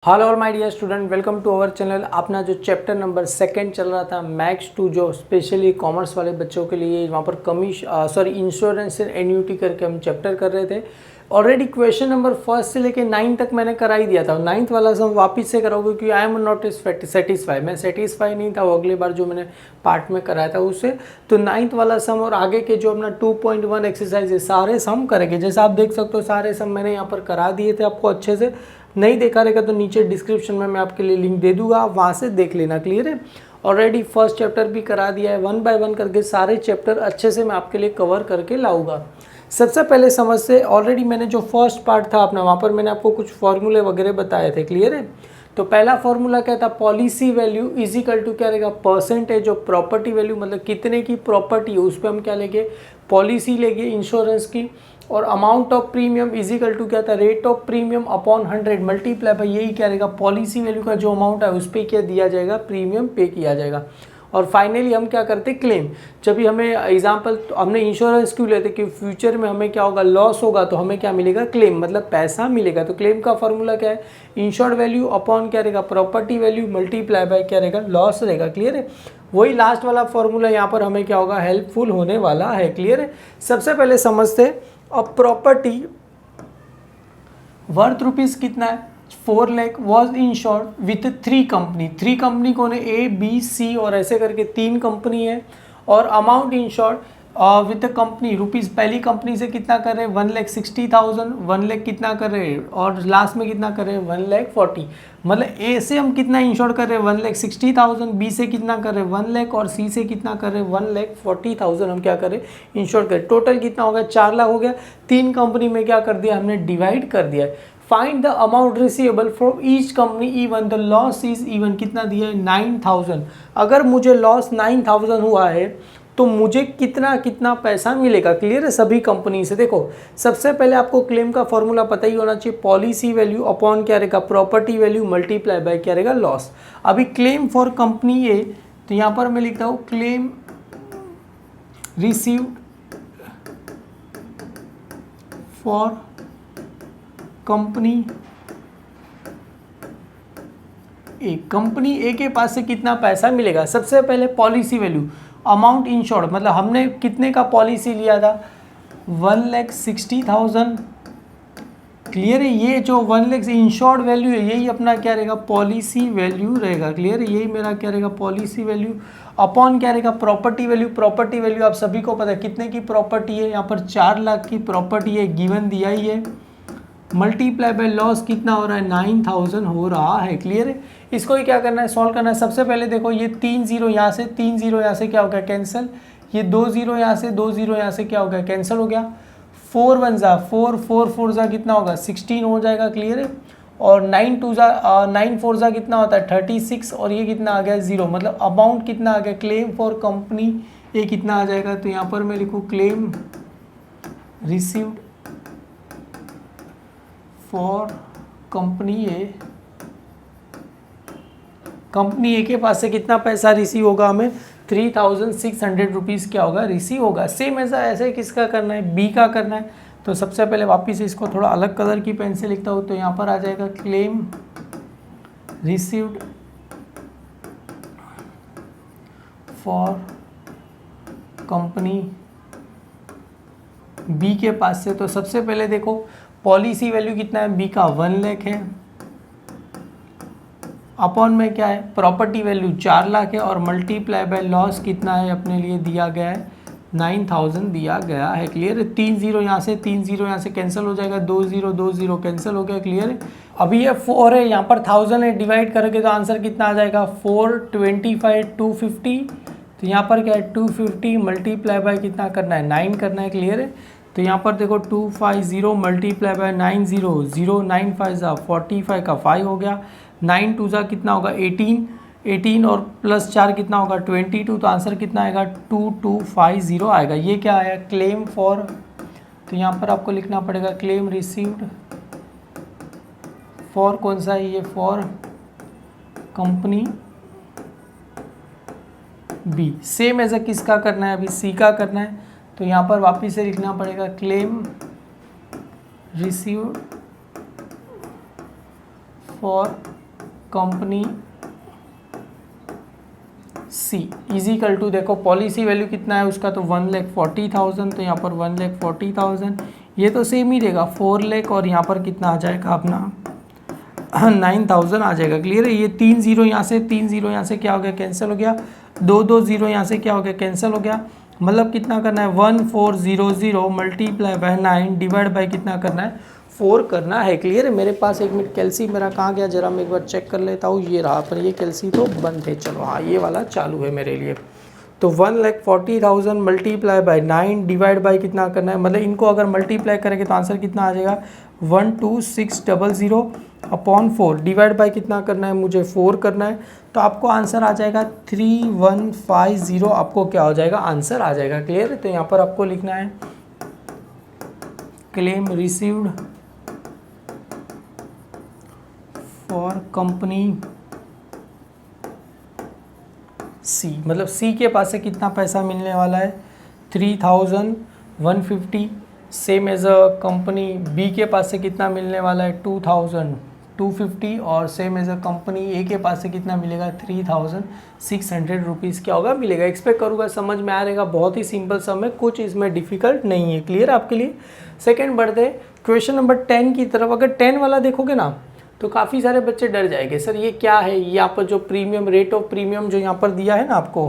Hello all my dear student, welcome to our channel. अपना जो chapter number 2 चल रहा था मैक्स 2, जो स्पेशली कॉमर्स वाले बच्चों के लिए, वहाँ पर इंश्योरेंस एंड एन्यूटी करके हम चैप्टर कर रहे थे। ऑलरेडी क्वेश्चन नंबर 1 से लेके 9 तक मैंने करा ही दिया था। 9th वाला सब वापस से कराओगे क्योंकि आई एम नॉट सेटिस्फाई, मैं सेटिस्फाई नहीं था वो अगली बार जो मैंने पार्ट में कराया था उससे। तो 9th वाला सम और आगे के जो अपना 2.1 एक्सरसाइज है सारे सम करेंगे। जैसे आप देख सकते हो सारे सम मैंने यहाँ पर करा दिए थे आपको अच्छे से। नहीं देखा रहेगा तो नीचे डिस्क्रिप्शन में मैं आपके लिए लिंक दे दूंगा, आप वहाँ से देख लेना। क्लियर है? ऑलरेडी फर्स्ट चैप्टर भी करा दिया है, 1 बाय 1 करके सारे चैप्टर अच्छे से मैं आपके लिए कवर करके लाऊंगा। सबसे पहले समझते, ऑलरेडी मैंने जो फर्स्ट पार्ट था अपना, वहाँ पर मैंने आपको कुछ फॉर्मूले वगैरह बताए थे। क्लियर है? तो पहला फॉर्मूला क्या था? Policy value is equal to क्या रहेगा? परसेंटेज ऑफ प्रॉपर्टी वैल्यू, मतलब कितने की प्रॉपर्टी है उस पर हम क्या लेंगे? पॉलिसी लेंगे इंश्योरेंस की। और amount of premium is equal to क्या था? Rate of premium upon 100 multiply by यही क्या रहेगा? पॉलिसी वैल्यू का जो अमाउंट है उस पर क्या दिया जाएगा? प्रीमियम पे किया जाएगा। और फाइनली हम क्या करते? क्लेम। जब भी हमें एग्जांपल, तो हमने इंश्योरेंस क्यों लेते कि फ्यूचर में हमें क्या होगा? लॉस होगा तो हमें क्या मिलेगा? क्लेम, मतलब पैसा मिलेगा। तो क्लेम का फॉर्मूला क्या है? इंश्योर्ड वैल्यू अपॉन क्या रहेगा? प्रॉपर्टी वैल्यू मल्टीप्लाई बाय क्या रहेगा? लॉस रहेगा। क्लियर है? वही लास्ट वाला फॉर्मूला यहाँ पर हमें क्या होगा? हेल्पफुल होने वाला है। क्लियर है? सबसे पहले समझते, अब प्रॉपर्टी वर्थ रुपीज कितना है? 4 lakh was insured with 3 company. 3 company कौन है? ए बी सी और ऐसे करके 3 कंपनी है। और amount insured with company rupees, पहली कंपनी से कितना कर रहे हैं? 1,60,000। 1 लाख कितना कर रहे हैं? और लास्ट में कितना कर रहे हैं? 1,40,000। मतलब ए से हम कितना इंश्योर कर रहे हैं? 1,60,000। बी से कितना कर रहे हैं? 1 लाख। और सी से कितना कर रहे हैं? 1,40,000 हम क्या करें? इंश्योर करें। टोटल कितना हो गया? 4 लाख हो गया। 3 कंपनी में क्या कर दिया हमने? डिवाइड कर दिया। Find the amount receivable from each company even the loss is even. कितना दिया है? 9,000। अगर मुझे लॉस 9,000 हुआ है तो मुझे कितना कितना पैसा मिलेगा? क्लियर है? सभी कंपनी से। देखो सबसे पहले आपको क्लेम का फॉर्मूला पता ही होना चाहिए, पॉलिसी वैल्यू अपॉन क्या रहेगा? प्रॉपर्टी वैल्यू मल्टीप्लाई बाय क्या रहेगा? लॉस। अभी क्लेम फॉर कंपनी ए, तो यहाँ पर मैं लिखता हूँ claim received for company A. Company A के पास से कितना पैसा मिलेगा? सबसे पहले पॉलिसी वैल्यू, अमाउंट इंश्योर्ड, मतलब हमने कितने का पॉलिसी लिया था? 1,60,000। क्लियर है? ये जो 1 लाख इंश्योर्ड वैल्यू है यही अपना क्या रहेगा? पॉलिसी वैल्यू रहेगा। क्लियर है? यही मेरा क्या रहेगा? पॉलिसी वैल्यू अपॉन क्या रहेगा? Property value. प्रॉपर्टी वैल्यू आप सभी को पता है कितने की प्रॉपर्टी है? यहाँ पर 4 लाख की प्रॉपर्टी है, गिवन दिया ही है। मल्टीप्लाई बाय लॉस कितना हो रहा है? 9,000 हो रहा है। क्लियर है? इसको ही क्या करना है? सॉल्व करना है। सबसे पहले देखो ये 3 0 यहाँ से, 3 0 यहाँ से क्या हो गया? कैंसिल। ये 2 0 यहाँ से, 2 0 यहाँ से क्या हो गया? कैंसिल हो गया। 4 1 जा 4, 4 4 जा कितना होगा? 16 हो जाएगा। क्लियर है? और 9 2 जा 9 4 जा कितना होता है? 36। और ये कितना आ गया? 0। मतलब अमाउंट कितना आ गया? क्लेम फॉर कंपनी ये कितना आ जाएगा? तो यहाँ पर मैं लिखूँ claim received for company A. Company A के पास से कितना पैसा रिसीव होगा? हमें 3,600 रुपीज़ क्या होगा? रिसीव होगा। सेम ऐसे किसका करना है? बी का करना है। तो सबसे पहले वापिस इसको थोड़ा अलग कलर की पेन से लिखता हूँ, तो यहाँ पर आ जाएगा claim received for company B के पास से। तो सबसे पहले देखो पॉलिसी वैल्यू कितना है? बी का 1 लाख है, अपॉन में क्या है? प्रॉपर्टी वैल्यू 4 लाख है, और मल्टीप्लाई बाय लॉस कितना है? अपने लिए दिया गया है 9,000 दिया गया है। क्लियर है? 3 0 यहाँ से, 3 0 यहाँ से कैंसिल हो जाएगा। 2 0 2 0 कैंसिल हो गया। क्लियर है? अभी ये 4 है, यहाँ पर 1000 है, डिवाइड करोगे तो आंसर कितना आ जाएगा? 425 250। तो यहाँ पर क्या है? 250 मल्टीप्लाई बाय कितना करना है? 9 करना है। क्लियर है? तो यहाँ पर देखो 250 मल्टीप्लाई बाय 90, 0 9 5 जा 45 का 5 हो गया। 9 2 जा कितना होगा? 18, 18 और प्लस 4 कितना होगा? 22। तो आंसर कितना आएगा? 2250 आएगा। ये क्या आया? क्लेम फॉर, तो यहाँ पर आपको लिखना पड़ेगा क्लेम रिसीव्ड फॉर, कौन सा है ये? For company B. सेम ऐसा किसका करना है? अभी सी का करना है। तो यहाँ पर वापिस से लिखना पड़ेगा claim received for company C is equal to, देखो पॉलिसी वैल्यू कितना है उसका, तो 1,40,000, तो यहाँ पर 1,40,000, ये तो सेम ही रहेगा 4 लाख, और यहाँ पर कितना आ जाएगा अपना 9,000 आ जाएगा। क्लियर है। ये 3 जीरो यहाँ से, 3 जीरो यहाँ से क्या हो गया, कैंसिल हो गया, 2 जीरो यहाँ से क्या हो गया, कैंसिल हो गया। मतलब कितना करना है, 1400 मल्टीप्लाई बाय 9 डिवाइड बाय कितना करना है, 4 करना है। क्लियर है। मेरे पास 1 मिनट कैल्सी मेरा कहाँ गया, जरा मैं एक बार चेक कर लेता हूँ। ये रहा, पर ये कैल्सी तो बंद है। चलो हाँ, ये वाला चालू है मेरे लिए। तो 1,40,000 मल्टीप्लाई बाय 9 डिवाइड बाय कितना करना है, मतलब इनको अगर मल्टीप्लाई करेंगे तो आंसर कितना आ जाएगा, 12600 अपॉन 4 डिवाइड बाय कितना करना है, मुझे 4 करना है। तो आपको आंसर आ जाएगा 3150, आपको क्या हो जाएगा, आंसर आ जाएगा। क्लियर है। तो यहाँ पर आपको लिखना है क्लेम रिसीव्ड फॉर कंपनी सी, मतलब सी के पास से कितना पैसा मिलने वाला है, 3,150। Same as a company B के पास से कितना मिलने वाला है, 2,250, और same as a company A के पास से कितना मिलेगा, 3,600 रुपीज़ क्या होगा, मिलेगा। एक्सपेक्ट करूँगा समझ में आ रहेगा। बहुत ही सिंपल सम है, कुछ इसमें डिफिकल्ट नहीं है। क्लियर आपके लिए। सेकेंड बढ़ते क्वेश्चन नंबर 10 की तरफ। अगर 10 वाला देखोगे ना तो काफ़ी सारे बच्चे डर जाएंगे, सर ये क्या है, यहाँ पर जो प्रीमियम रेट ऑफ प्रीमियम जो यहाँ पर दिया है ना आपको,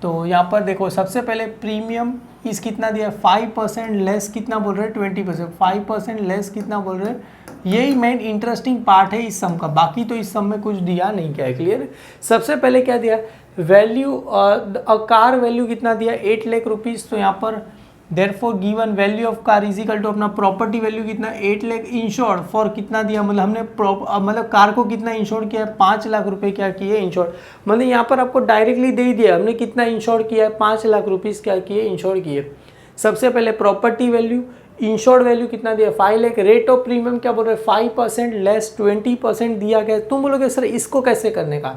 तो यहाँ पर देखो सबसे पहले प्रीमियम इस कितना दिया है, 5% लेस कितना बोल रहे हैं, 20%, 5% लेस कितना बोल रहे हैं। यही मेन इंटरेस्टिंग पार्ट है इस सम का, बाकी तो इस सम में कुछ दिया नहीं क्या है। क्लियर। सबसे पहले क्या दिया, वैल्यू कार वैल्यू कितना दिया, 8 लाख रुपीज़। तो यहाँ पर therefore given value of car is equal to अपना प्रॉपर्टी वैल्यू कितना, 8 लाख इंश्योर्ड फॉर कितना दिया, मतलब हमने मतलब कार को कितना इंश्योर किया है, 5 लाख रुपए क्या किए इंश्योर, मतलब यहाँ पर आपको डायरेक्टली दे ही दिया हमने कितना इंश्योर किया है, 5 लाख रुपीज़ क्या किए, इंश्योर किए। सबसे पहले प्रॉपर्टी वैल्यू, इंश्योर्ड वैल्यू कितना दिया, 5 लाख। रेट ऑफ प्रीमियम क्या बोल रहे हैं, 5% लेस 20% दिया गया। तुम बोलोगे सर इसको कैसे करने का,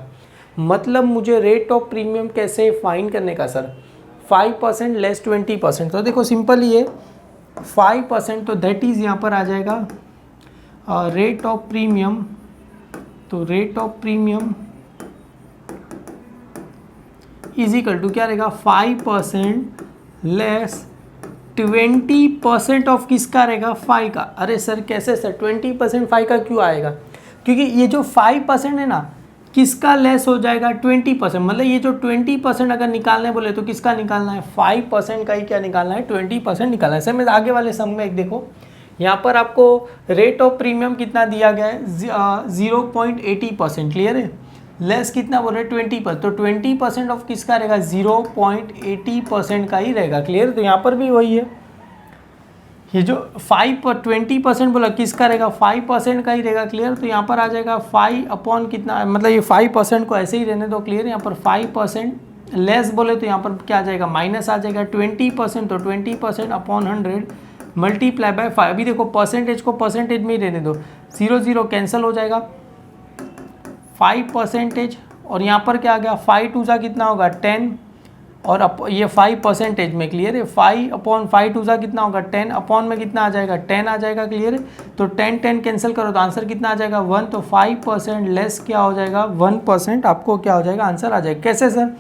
मतलब मुझे रेट ऑफ प्रीमियम कैसे फाइंड करने का सर, 5% लेस 20%। तो देखो सिंपल ही है, 5% तो दैट इज यहाँ पर आ जाएगा रेट ऑफ प्रीमियम। तो rate of premium is equal to क्या रहेगा, 5% लेस 20% ऑफ किसका रहेगा, 5 का। अरे सर कैसे सर, 20% 5 का क्यों आएगा, क्योंकि ये जो 5% है ना किसका लेस हो जाएगा, 20%। मतलब ये जो 20% अगर निकालने बोले तो किसका निकालना है, 5% का ही क्या निकालना है, 20% निकालना है। सर मैं आगे वाले सम में एक देखो, यहाँ पर आपको रेट ऑफ प्रीमियम कितना दिया गया है, 0.80%। क्लियर है। लेस कितना बोल रहे हैं, 20%। तो 20% ऑफ किसका रहेगा, 0.80% का ही रहेगा। क्लियर। तो यहाँ पर भी वही है, ये जो 20% बोला किसका रहेगा, 5% का ही रहेगा। क्लियर। तो यहाँ पर आ जाएगा 5 अपॉन कितना, मतलब ये 5% को ऐसे ही रहने दो। क्लियर। यहाँ पर 5% लेस बोले तो यहाँ पर क्या आ जाएगा, माइनस आ जाएगा 20%। तो 20% अपॉन 100 मल्टीप्लाई बाय 5। अभी देखो परसेंटेज को परसेंटेज में ही रहने दो, 0 0 कैंसिल हो जाएगा, 5% और यहाँ पर क्या आ गया, 5 2 जा कितना होगा 10, और ये 5% में। क्लियर है। 5 अपॉन 5 2 जा कितना होगा 10, अपॉन में कितना आ जाएगा 10 आ जाएगा। क्लियर है। तो 10 10 कैंसिल करो तो आंसर कितना आ जाएगा 1। तो 5% लेस क्या हो जाएगा 1%, आपको क्या हो जाएगा, आंसर आ जाएगा। कैसे सर,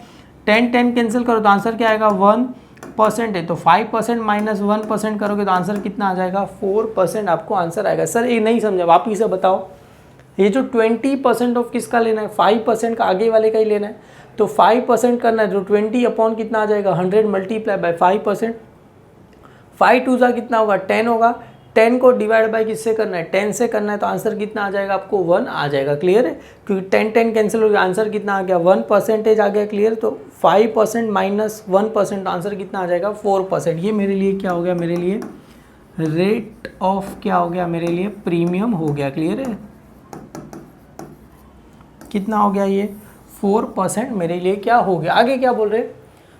10 10 कैंसिल करो तो आंसर क्या आएगा 1% है। तो 5% माइनस 1% करोगे तो आंसर कितना आ जाएगा 4% आपको आंसर आएगा। सर ये नहीं समझा, आप ही से बताओ, ये जो 20% ऑफ किसका लेना है, 5% का आगे वाले का ही लेना है। तो 5% करना है, जो 20 अपॉन कितना आ जाएगा 100 मल्टीप्लाई बाय 5%। 5 2 जा कितना होगा 10 होगा, 10 को डिवाइड बाय किससे करना है, 10 से करना है। तो आंसर कितना आ जाएगा आपको 1 आ जाएगा। क्लियर है। क्योंकि 10 10 कैंसिल हो गया, आंसर कितना आ गया 1% आ गया। क्लियर। तो 5% माइनस 1%, आंसर कितना आ जाएगा 4%। ये मेरे लिए क्या हो गया, मेरे लिए रेट ऑफ क्या हो गया, मेरे लिए प्रीमियम हो गया। क्लियर है। कितना हो गया, ये 4% मेरे लिए क्या हो गया। आगे क्या बोल रहे,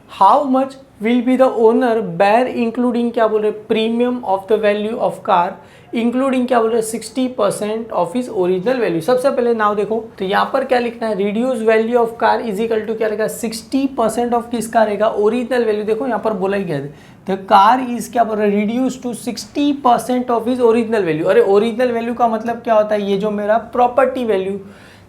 how much will be the owner bear including क्या बोल रहे premium of the value of car including क्या बोल रहे 60% ऑफ हिज ओरिजिनल वैल्यू। सबसे पहले नाउ देखो तो यहाँ पर क्या लिखना है, reduce value of car is equal to क्या रहेगा 60% ऑफ किसका रहेगा ओरिजिनल वैल्यू। देखो यहाँ पर बोला ही गया है तो कार इज क्या बोल रहा है reduce to 60% of his original value. अरे ओरिजिनल वैल्यू का मतलब क्या होता है, ये जो मेरा प्रॉपर्टी वैल्यू,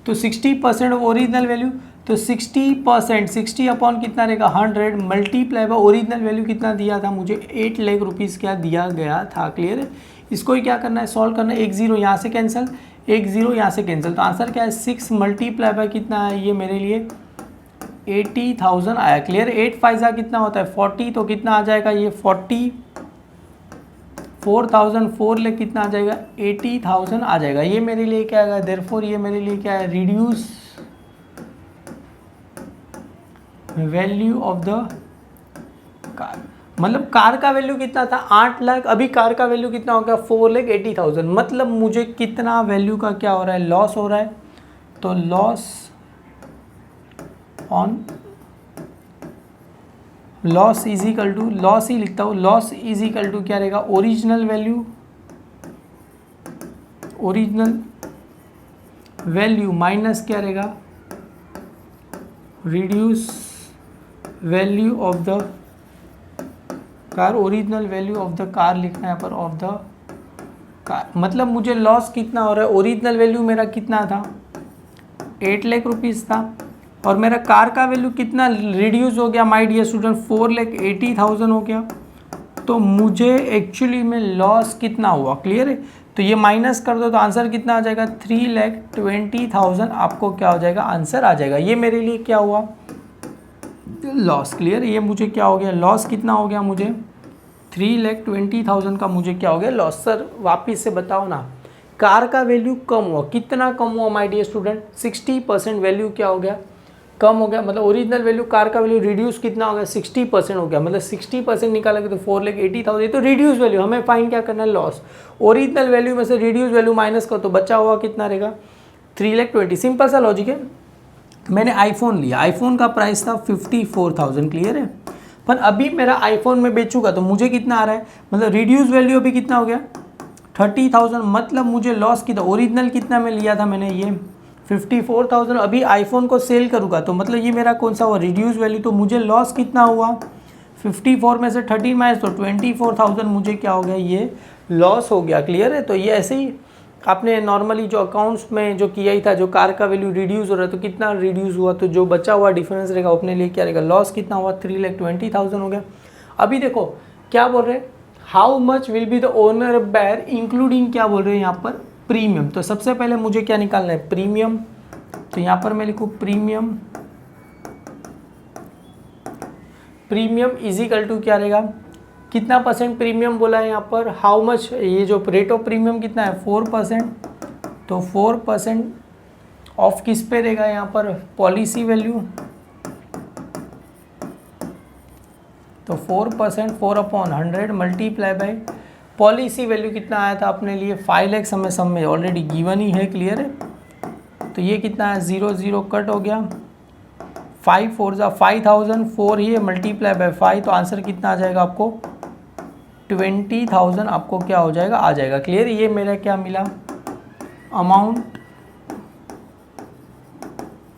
तो 60% ऑफ ओरिजिनल वैल्यू, तो 60% 60 अपॉन कितना रहेगा 100 मल्टीप्लाई बाय ओरिजिनल वैल्यू कितना दिया था मुझे 8 लाख रुपीज़ क्या दिया गया था। क्लियर है। इसको ही क्या करना है, सॉल्व करना है। एक जीरो यहाँ से कैंसिल, एक जीरो यहाँ से कैंसिल, तो आंसर क्या है 6 मल्टीप्लाई बाय कितना है ये मेरे लिए 80,000 आया। क्लियर। 8 फाइजा कितना होता है 40, तो कितना आ जाएगा ये 44,000, 4 ले कितना आ जाएगा 80,000 आ जाएगा। ये मेरे लिए क्या आएगा, देयरफॉर ये मेरे लिए क्या है reduce value of the car. मतलब कार का वैल्यू कितना था 8 लाख, अभी कार का वैल्यू कितना हो गया 4,80,000। मतलब मुझे कितना वैल्यू का क्या हो रहा है लॉस हो रहा है, तो loss on loss is equal to, loss ही लिखता हूँ, लॉस इज इक्वल टू क्या रहेगा original value, original value minus क्या रहेगा reduce value of the car, original value of the car लिखना है यहाँ पर ऑफ द कार। मतलब मुझे लॉस कितना हो रहा है, ओरिजिनल वैल्यू मेरा कितना था 8 लाख रुपीज़ था और मेरा कार का वैल्यू कितना रिड्यूस हो गया माय डियर स्टूडेंट 4,80,000 हो गया। तो मुझे एक्चुअली में लॉस कितना हुआ। क्लियर है। तो ये माइनस कर दो तो आंसर कितना आ जाएगा 3,20,000 आपको क्या हो जाएगा आंसर आ जाएगा। ये मेरे लिए क्या हुआ लॉस। क्लियर। ये मुझे क्या हो गया लॉस कितना हो गया मुझे 3,20,000 का मुझे क्या हो गया लॉस। सर वापिस से बताओ ना, कार का वैल्यू कम हुआ, कितना कम हुआ माय डियर स्टूडेंट 60% वैल्यू क्या हो गया कम हो गया। मतलब ओरिजिनल वैल्यू कार का वैल्यू रिड्यूस कितना हो गया 60% हो गया। मतलब 60% निकालेंगे तो 4,80,000, तो रिड्यूस वैल्यू हमें फाइंड क्या करना है लॉस। ओरिजिनल वैल्यू में से रिड्यूस वैल्यू माइनस कर तो बचा हुआ कितना रहेगा 3,20,000। सिंपल सा लॉजिक है। मैंने आईफोन लिया, आईफोन का प्राइस था 54,000। क्लियर है। पर अभी मेरा आईफोन में बेचूंगा तो मुझे कितना आ रहा है, मतलब रिड्यूस वैल्यू अभी कितना हो गया 30,000। मतलब मुझे लॉस कितना, ओरिजिनल कितना में लिया था मैंने ये 54,000, अभी आईफोन को सेल करूँगा तो मतलब ये मेरा कौन सा हुआ रिड्यूस वैल्यू। तो मुझे लॉस कितना हुआ 54 में से 30 माइनस तो 24,000 मुझे क्या हो गया ये लॉस हो गया। क्लियर है। तो ये ऐसे ही आपने नॉर्मली जो अकाउंट्स में जो किया ही था, जो कार का वैल्यू रिड्यूस हो रहा है तो कितना रिड्यूस हुआ, तो जो बचा हुआ डिफरेंस रहेगा अपने लिए क्या रहेगा लॉस कितना हुआ 3,20,000 हो गया। अभी देखो क्या बोल रहे हैं, how much will be the owner bear including क्या बोल रहे हैं यहाँ पर प्रीमियम। तो सबसे पहले मुझे क्या निकालना है प्रीमियम, तो यहाँ पर मैं लिखूँ premium, premium is equal to क्या रहेगा कितना परसेंट प्रीमियम बोला है यहाँ पर, हाउ मच, ये जो रेट ऑफ प्रीमियम कितना है 4%, तो 4% ऑफ किस पे रहेगा यहाँ पर पॉलिसी वैल्यू, तो 4% 4/100 मल्टीप्लाई बाय पॉलिसी वैल्यू कितना आया था अपने लिए 5 लाख, समय सम में ऑलरेडी गिवन ही है। क्लियर है। तो ये कितना है 0 0 कट हो गया, 5 4 जा 5,000, 4 ही है मल्टीप्लाई बाय 5, तो आंसर कितना आ जाएगा आपको 20,000 आपको क्या हो जाएगा आ जाएगा। क्लियर। ये मेरा क्या मिला अमाउंट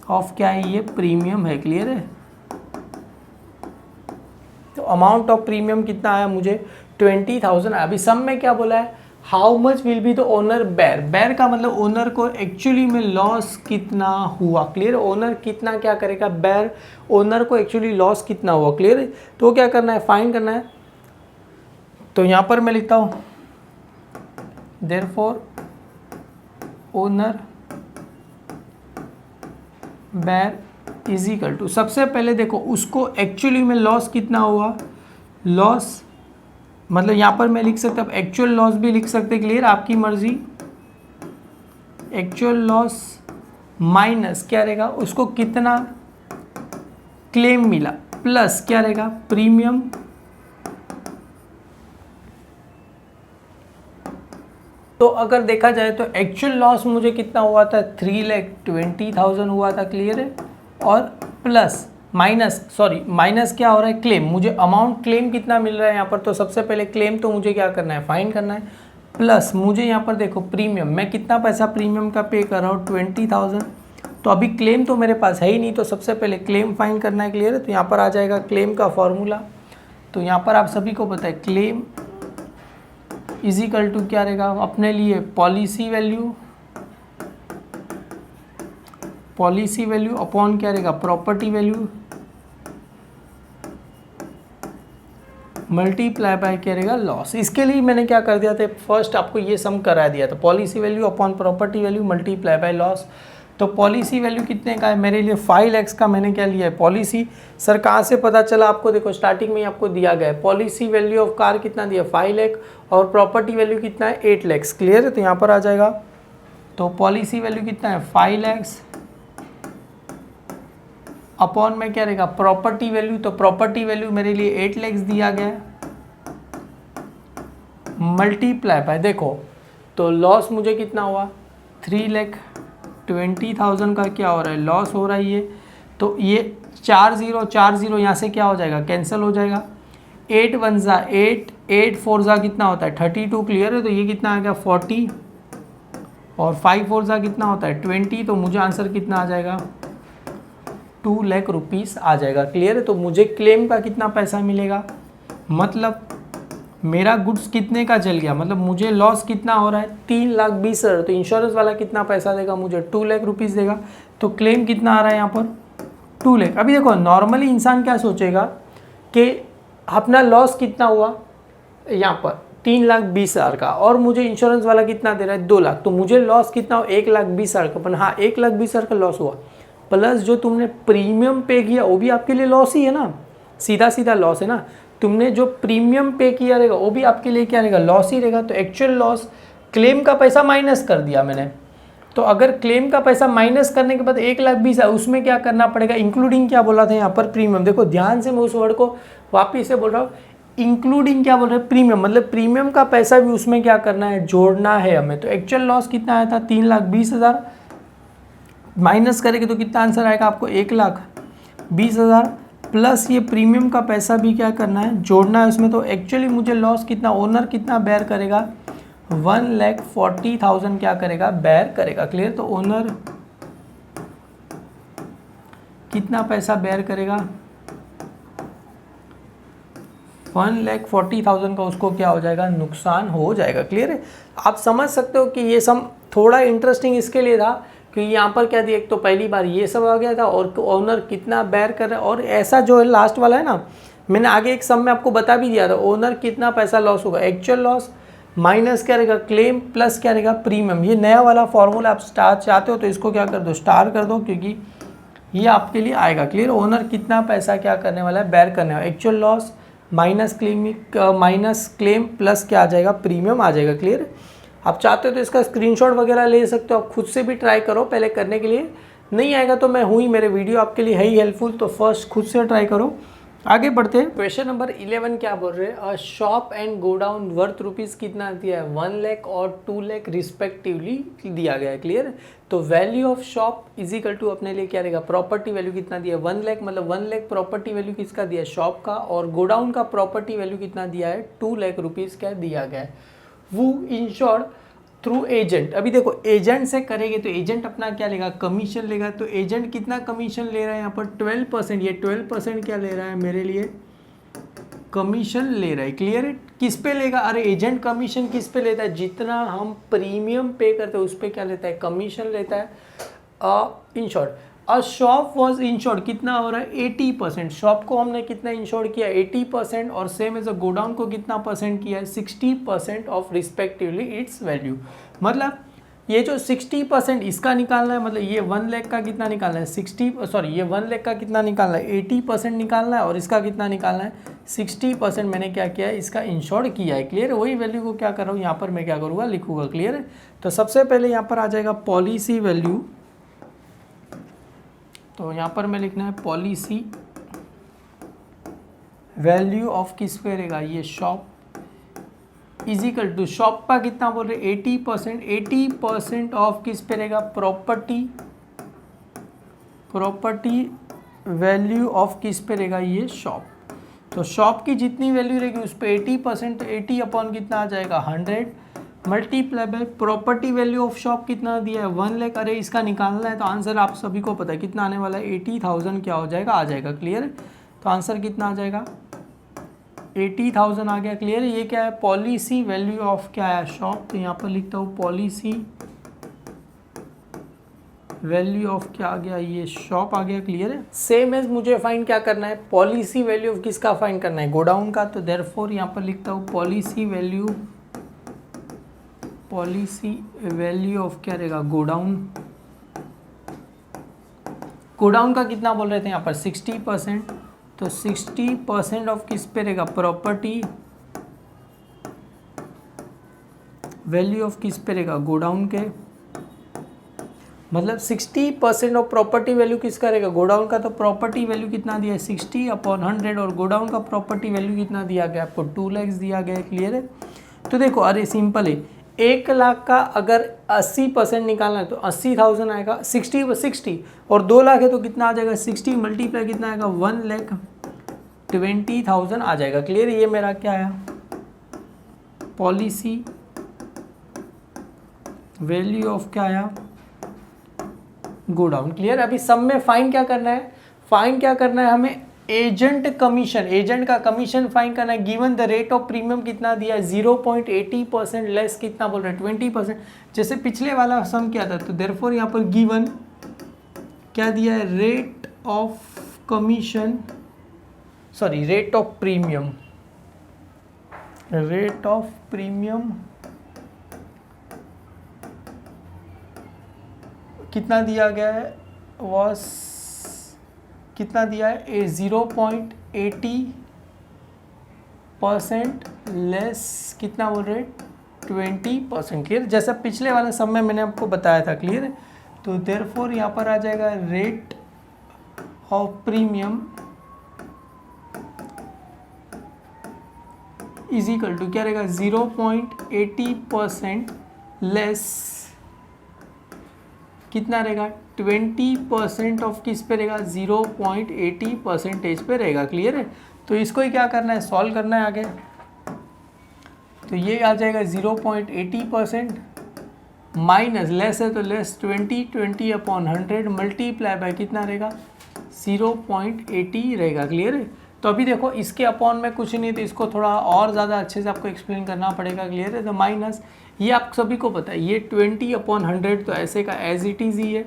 ऑफ क्या है ये प्रीमियम है। क्लियर है। तो अमाउंट ऑफ प्रीमियम कितना आया मुझे 20,000 आया। अभी सम में क्या बोला है how much will be the owner bear, bear का मतलब ओनर को एक्चुअली में लॉस कितना हुआ। क्लियर। ओनर कितना क्या करेगा बेयर, ओनर को एक्चुअली लॉस कितना हुआ। क्लियर। तो क्या करना है फाइंड करना है। तो यहाँ पर मैं लिखता हूँ therefore owner bear is equal to, सबसे पहले देखो उसको एक्चुअली में लॉस कितना हुआ, लॉस मतलब यहाँ पर मैं लिख सकता हूँ एक्चुअल लॉस भी लिख सकते। क्लियर। आपकी मर्जी। एक्चुअल लॉस माइनस क्या रहेगा उसको कितना क्लेम मिला प्लस क्या रहेगा प्रीमियम, तो अगर देखा जाए तो एक्चुअल लॉस मुझे कितना हुआ था 3,20,000 हुआ था। क्लियर है। और प्लस माइनस क्या हो रहा है, क्लेम। मुझे अमाउंट क्लेम कितना मिल रहा है यहाँ पर, तो सबसे पहले क्लेम तो मुझे क्या करना है, फाइंड करना है। प्लस मुझे यहाँ पर देखो प्रीमियम, मैं कितना पैसा प्रीमियम का पे कर रहा हूँ, 20,000। तो अभी क्लेम तो मेरे पास है ही नहीं, तो सबसे पहले क्लेम फाइंड करना है। क्लियर है? तो यहाँ पर आ जाएगा क्लेम का फॉर्मूला। तो यहाँ पर आप सभी को पता है क्लेम इज इक्वल टू क्या रहेगा अपने लिए, पॉलिसी वैल्यू अपॉन क्या रहेगा, प्रॉपर्टी वैल्यू मल्टीप्लाई बाय क्या रहेगा, लॉस। इसके लिए मैंने क्या कर दिया था, फर्स्ट आपको ये सम करा दिया था, policy value upon property value multiply by loss. तो पॉलिसी वैल्यू कितने का है मेरे लिए, 5 लाख का मैंने क्या लिया है पॉलिसी। सर कहाँ से पता चला आपको, देखो स्टार्टिंग में ही आपको दिया गया है, पॉलिसी वैल्यू ऑफ कार कितना दिया, 5 लाख, और प्रॉपर्टी वैल्यू कितना है, 8 लाख। क्लियर है? तो यहाँ पर आ जाएगा, तो पॉलिसी वैल्यू कितना है, 5 लाख अपॉन में क्या रहेगा, प्रॉपर्टी वैल्यू। तो प्रॉपर्टी वैल्यू मेरे लिए 8 लाख दिया गया है, मल्टीप्लाई बाय, देखो तो लॉस मुझे कितना हुआ, 3,20,000 का क्या हो रहा है, लॉस हो रहा है ये। तो ये 40 यहाँ से क्या हो जाएगा, कैंसिल हो जाएगा। 8 1 जा 8, 8 4 जा कितना होता है, 32। क्लियर है? तो ये कितना आ गया, 40, और 5 4 जा कितना होता है, 20। तो मुझे आंसर कितना आ जाएगा, 2 लाख रुपीस आ जाएगा। क्लियर है? तो मुझे क्लेम का कितना पैसा मिलेगा, मतलब मेरा गुड्स कितने का चल गया, मतलब मुझे लॉस कितना हो रहा है, 3,20,000। तो इंश्योरेंस वाला कितना पैसा देगा मुझे, 2 लाख रुपीस देगा। तो क्लेम कितना आ रहा है यहाँ पर, 2 लाख। अभी देखो नॉर्मली इंसान क्या सोचेगा कि अपना लॉस कितना हुआ यहाँ पर 3,20,000 का, और मुझे इंश्योरेंस वाला कितना दे रहा है, 2 लाख। तो मुझे लॉस कितना हो, 1,20,000 का। पर हाँ, 1,20,000 का लॉस हुआ, प्लस जो तुमने प्रीमियम पे किया वो भी आपके लिए लॉस ही है ना, सीधा सीधा लॉस है ना। तुमने जो प्रीमियम पे किया रहेगा वो भी आपके लिए क्या रहेगा, लॉस ही रहेगा। तो एक्चुअल लॉस, क्लेम का पैसा माइनस कर दिया मैंने। तो अगर क्लेम का पैसा माइनस करने के बाद 1,20,000 है, उसमें क्या करना पड़ेगा, इंक्लूडिंग क्या बोला था यहाँ पर, प्रीमियम। देखो ध्यान से मैं उस वर्ड को वापिस से बोल रहा हूँ, इंक्लूडिंग क्या बोल रहे हैं, प्रीमियम, मतलब प्रीमियम का पैसा भी उसमें क्या करना है, जोड़ना है हमें। तो एक्चुअल लॉस कितना आया था, 3,20,000, माइनस करेंगे तो कितना आंसर आएगा आपको, 1,20,000, प्लस ये प्रीमियम का पैसा भी क्या करना है, जोड़ना है उसमें। तो एक्चुअली मुझे लॉस कितना, ओनर कितना बेयर करेगा, 1,40,000 क्या करेगा, बेयर करेगा। क्लियर? तो ओनर कितना पैसा बेयर करेगा, 1,40,000 का उसको क्या हो जाएगा, नुकसान हो जाएगा। क्लियर है? आप समझ सकते हो कि ये सम थोड़ा इंटरेस्टिंग इसके लिए था कि यहाँ पर क्या दिया, एक तो पहली बार ये सब आ गया था, और ओनर कितना बेयर कर रहा है, और ऐसा जो है लास्ट वाला है ना, मैंने आगे एक सम में आपको बता भी दिया था, ओनर कितना पैसा लॉस होगा, एक्चुअल लॉस माइनस क्या रहेगा, क्लेम, प्लस क्या रहेगा, प्रीमियम। ये नया वाला फॉर्मूला आप स्टार चाहते हो तो इसको क्या कर दो, स्टार कर दो, क्योंकि ये आपके लिए आएगा। क्लियर? ओनर कितना पैसा क्या करने वाला है, बेयर करने वाला, actual loss minus claim plus क्या आ जाएगा, प्रीमियम आ जाएगा। क्लियर? आप चाहते हो तो इसका स्क्रीनशॉट वगैरह ले सकते हो, आप खुद से भी ट्राई करो पहले करने के लिए। नहीं आएगा तो मैं हूँ ही, मेरे वीडियो आपके लिए है ही हेल्पफुल, तो फर्स्ट खुद से ट्राई करो। आगे बढ़ते हैं, क्वेश्चन नंबर 11 क्या बोल रहे हैं, a shop and godown worth rupees कितना दिया है, 1 लाख और 2 लाख रिस्पेक्टिवली दिया गया है। क्लियर? तो value of shop is equal to अपने लिए क्या रहेगा, प्रॉपर्टी वैल्यू कितना दिया है, 1 लाख, मतलब 1 लाख प्रॉपर्टी वैल्यू किसका दिया है, शॉप का, और गोडाउन का प्रॉपर्टी वैल्यू कितना दिया है, 2 लाख रुपीज़ क्या दिया गया है। वो इंश्योर्ड थ्रू एजेंट। अभी देखो एजेंट से करेंगे तो एजेंट अपना क्या लेगा, कमीशन लेगा। तो एजेंट कितना कमीशन ले रहा है यहाँ पर, 12%। ये 12% क्या ले रहा है मेरे लिए, कमीशन ले रहा है। क्लियर है? किस पे लेगा, अरे एजेंट कमीशन किस पे लेता है, जितना हम प्रीमियम पे करते हैं उस पर क्या लेता है, कमीशन लेता है। In short a shop was insured, कितना हो रहा है, 80%। शॉप को हमने कितना इंश्योर्ड किया, 80%, और सेम एज अ गोडाउन को कितना परसेंट किया है, 60% ऑफ रिस्पेक्टिवली इट्स वैल्यू। मतलब ये जो 60% इसका निकालना है, मतलब ये 1 लाख का कितना निकालना है, ये 1 लाख का कितना निकालना है, 80% निकालना है, और इसका कितना निकालना है, 60% मैंने क्या किया है, इसका इंश्योर्ड किया है। क्लियर है? वही वैल्यू को क्या कर रहा हूँ यहाँ पर मैं क्या करूँगा, लिखूँगा। क्लियर है? तो सबसे पहले यहाँ पर आ जाएगा पॉलिसी वैल्यू, तो यहाँ पर मैं लिखना है पॉलिसी वैल्यू ऑफ किस पे रहेगा, ये shop is equal to, shop का कितना बोल रहे, 80%, 80% ऑफ किस पे रहेगा, प्रॉपर्टी वैल्यू ऑफ किस पे रहेगा, ये शॉप। तो शॉप की जितनी वैल्यू रहेगी उस पर 80%, तो 80 अपॉन कितना आ जाएगा 100 multiply by property value of shop कितना दिया है 1 लाख। अरे इसका निकालना है तो आंसर आप सभी को पता है कितना आने वाला है 80,000 क्या हो जाएगा, आ जाएगा। क्लियर है, तो आंसर कितना आ जाएगा 80,000 आ गया। क्लियर है, ये क्या है पॉलिसी वैल्यू ऑफ क्या है शॉप। तो यहाँ पर लिखता हूँ पॉलिसी वैल्यू ऑफ क्या आ गया, ये शॉप आ गया। क्लियर है, सेम एज मुझे फाइंड क्या करना है, पॉलिसी वैल्यू ऑफ किसका फाइंड करना है, गोडाउन का। तो देयरफॉर यहाँ पर लिखता हूँ पॉलिसी वैल्यू ऑफ क्या रहेगा, गोडाउन। गोडाउन का कितना बोल रहे थे यहाँ पर 60%, तो 60% ऑफ किस पे रहेगा, प्रॉपर्टी वैल्यू ऑफ किस पे रहेगा, गोडाउन के। मतलब 60% ऑफ प्रॉपर्टी वैल्यू किसका रहेगा, गोडाउन का। तो प्रॉपर्टी वैल्यू कितना दिया है 60 अपॉन 100, और गोडाउन का प्रॉपर्टी वैल्यू कितना दिया गया आपको 2 लाख दिया गया है। क्लियर है, तो देखो अरे सिंपल है, 1 लाख का अगर 80% निकालना है तो 80,000 आएगा, 60 और 2 लाख है तो कितना आ जाएगा 60 मल्टीप्लाई कितना आएगा 1,20,000 आ जाएगा। क्लियर, ये मेरा क्या आया पॉलिसी वैल्यू ऑफ क्या आया, गोडाउन। क्लियर, अभी सब में फाइन क्या करना है, हमें एजेंट कमीशन, एजेंट का कमीशन फाइन करना है। Given the rate of premium कितना दिया है 0.80% लेस कितना बोल रहे हैं 20%, जैसे पिछले वाला सम क्या था। तो देयरफॉर यहाँ पर गिवन क्या दिया है, rate of commission, sorry rate of premium, कितना दिया गया है, वॉस कितना दिया है 0.80% लेस कितना बोल रहे 20%। क्लियर, जैसा पिछले वाले सब में मैंने आपको बताया था। क्लियर है, तो देयरफॉर यहाँ पर आ जाएगा rate of premium is equal to क्या रहेगा 0.80% लेस कितना रहेगा 20% ऑफ किस पे रहेगा 0.80% पे रहेगा। क्लियर है, तो इसको ही क्या करना है, सॉल्व करना है आगे। तो ये आ जाएगा 0.80% माइनस लेस है तो लेस 20 अपॉन 100 मल्टीप्लाई बाय कितना रहेगा 0.80 रहेगा। क्लियर है, तो अभी देखो इसके अपॉन में कुछ नहीं, तो इसको थोड़ा और ज़्यादा अच्छे से आपको एक्सप्लेन करना पड़ेगा। क्लियर है, तो माइनस ये आप सभी को पता है ये 20 अपॉन 100 तो ऐसे का एज इट इज़ ही है।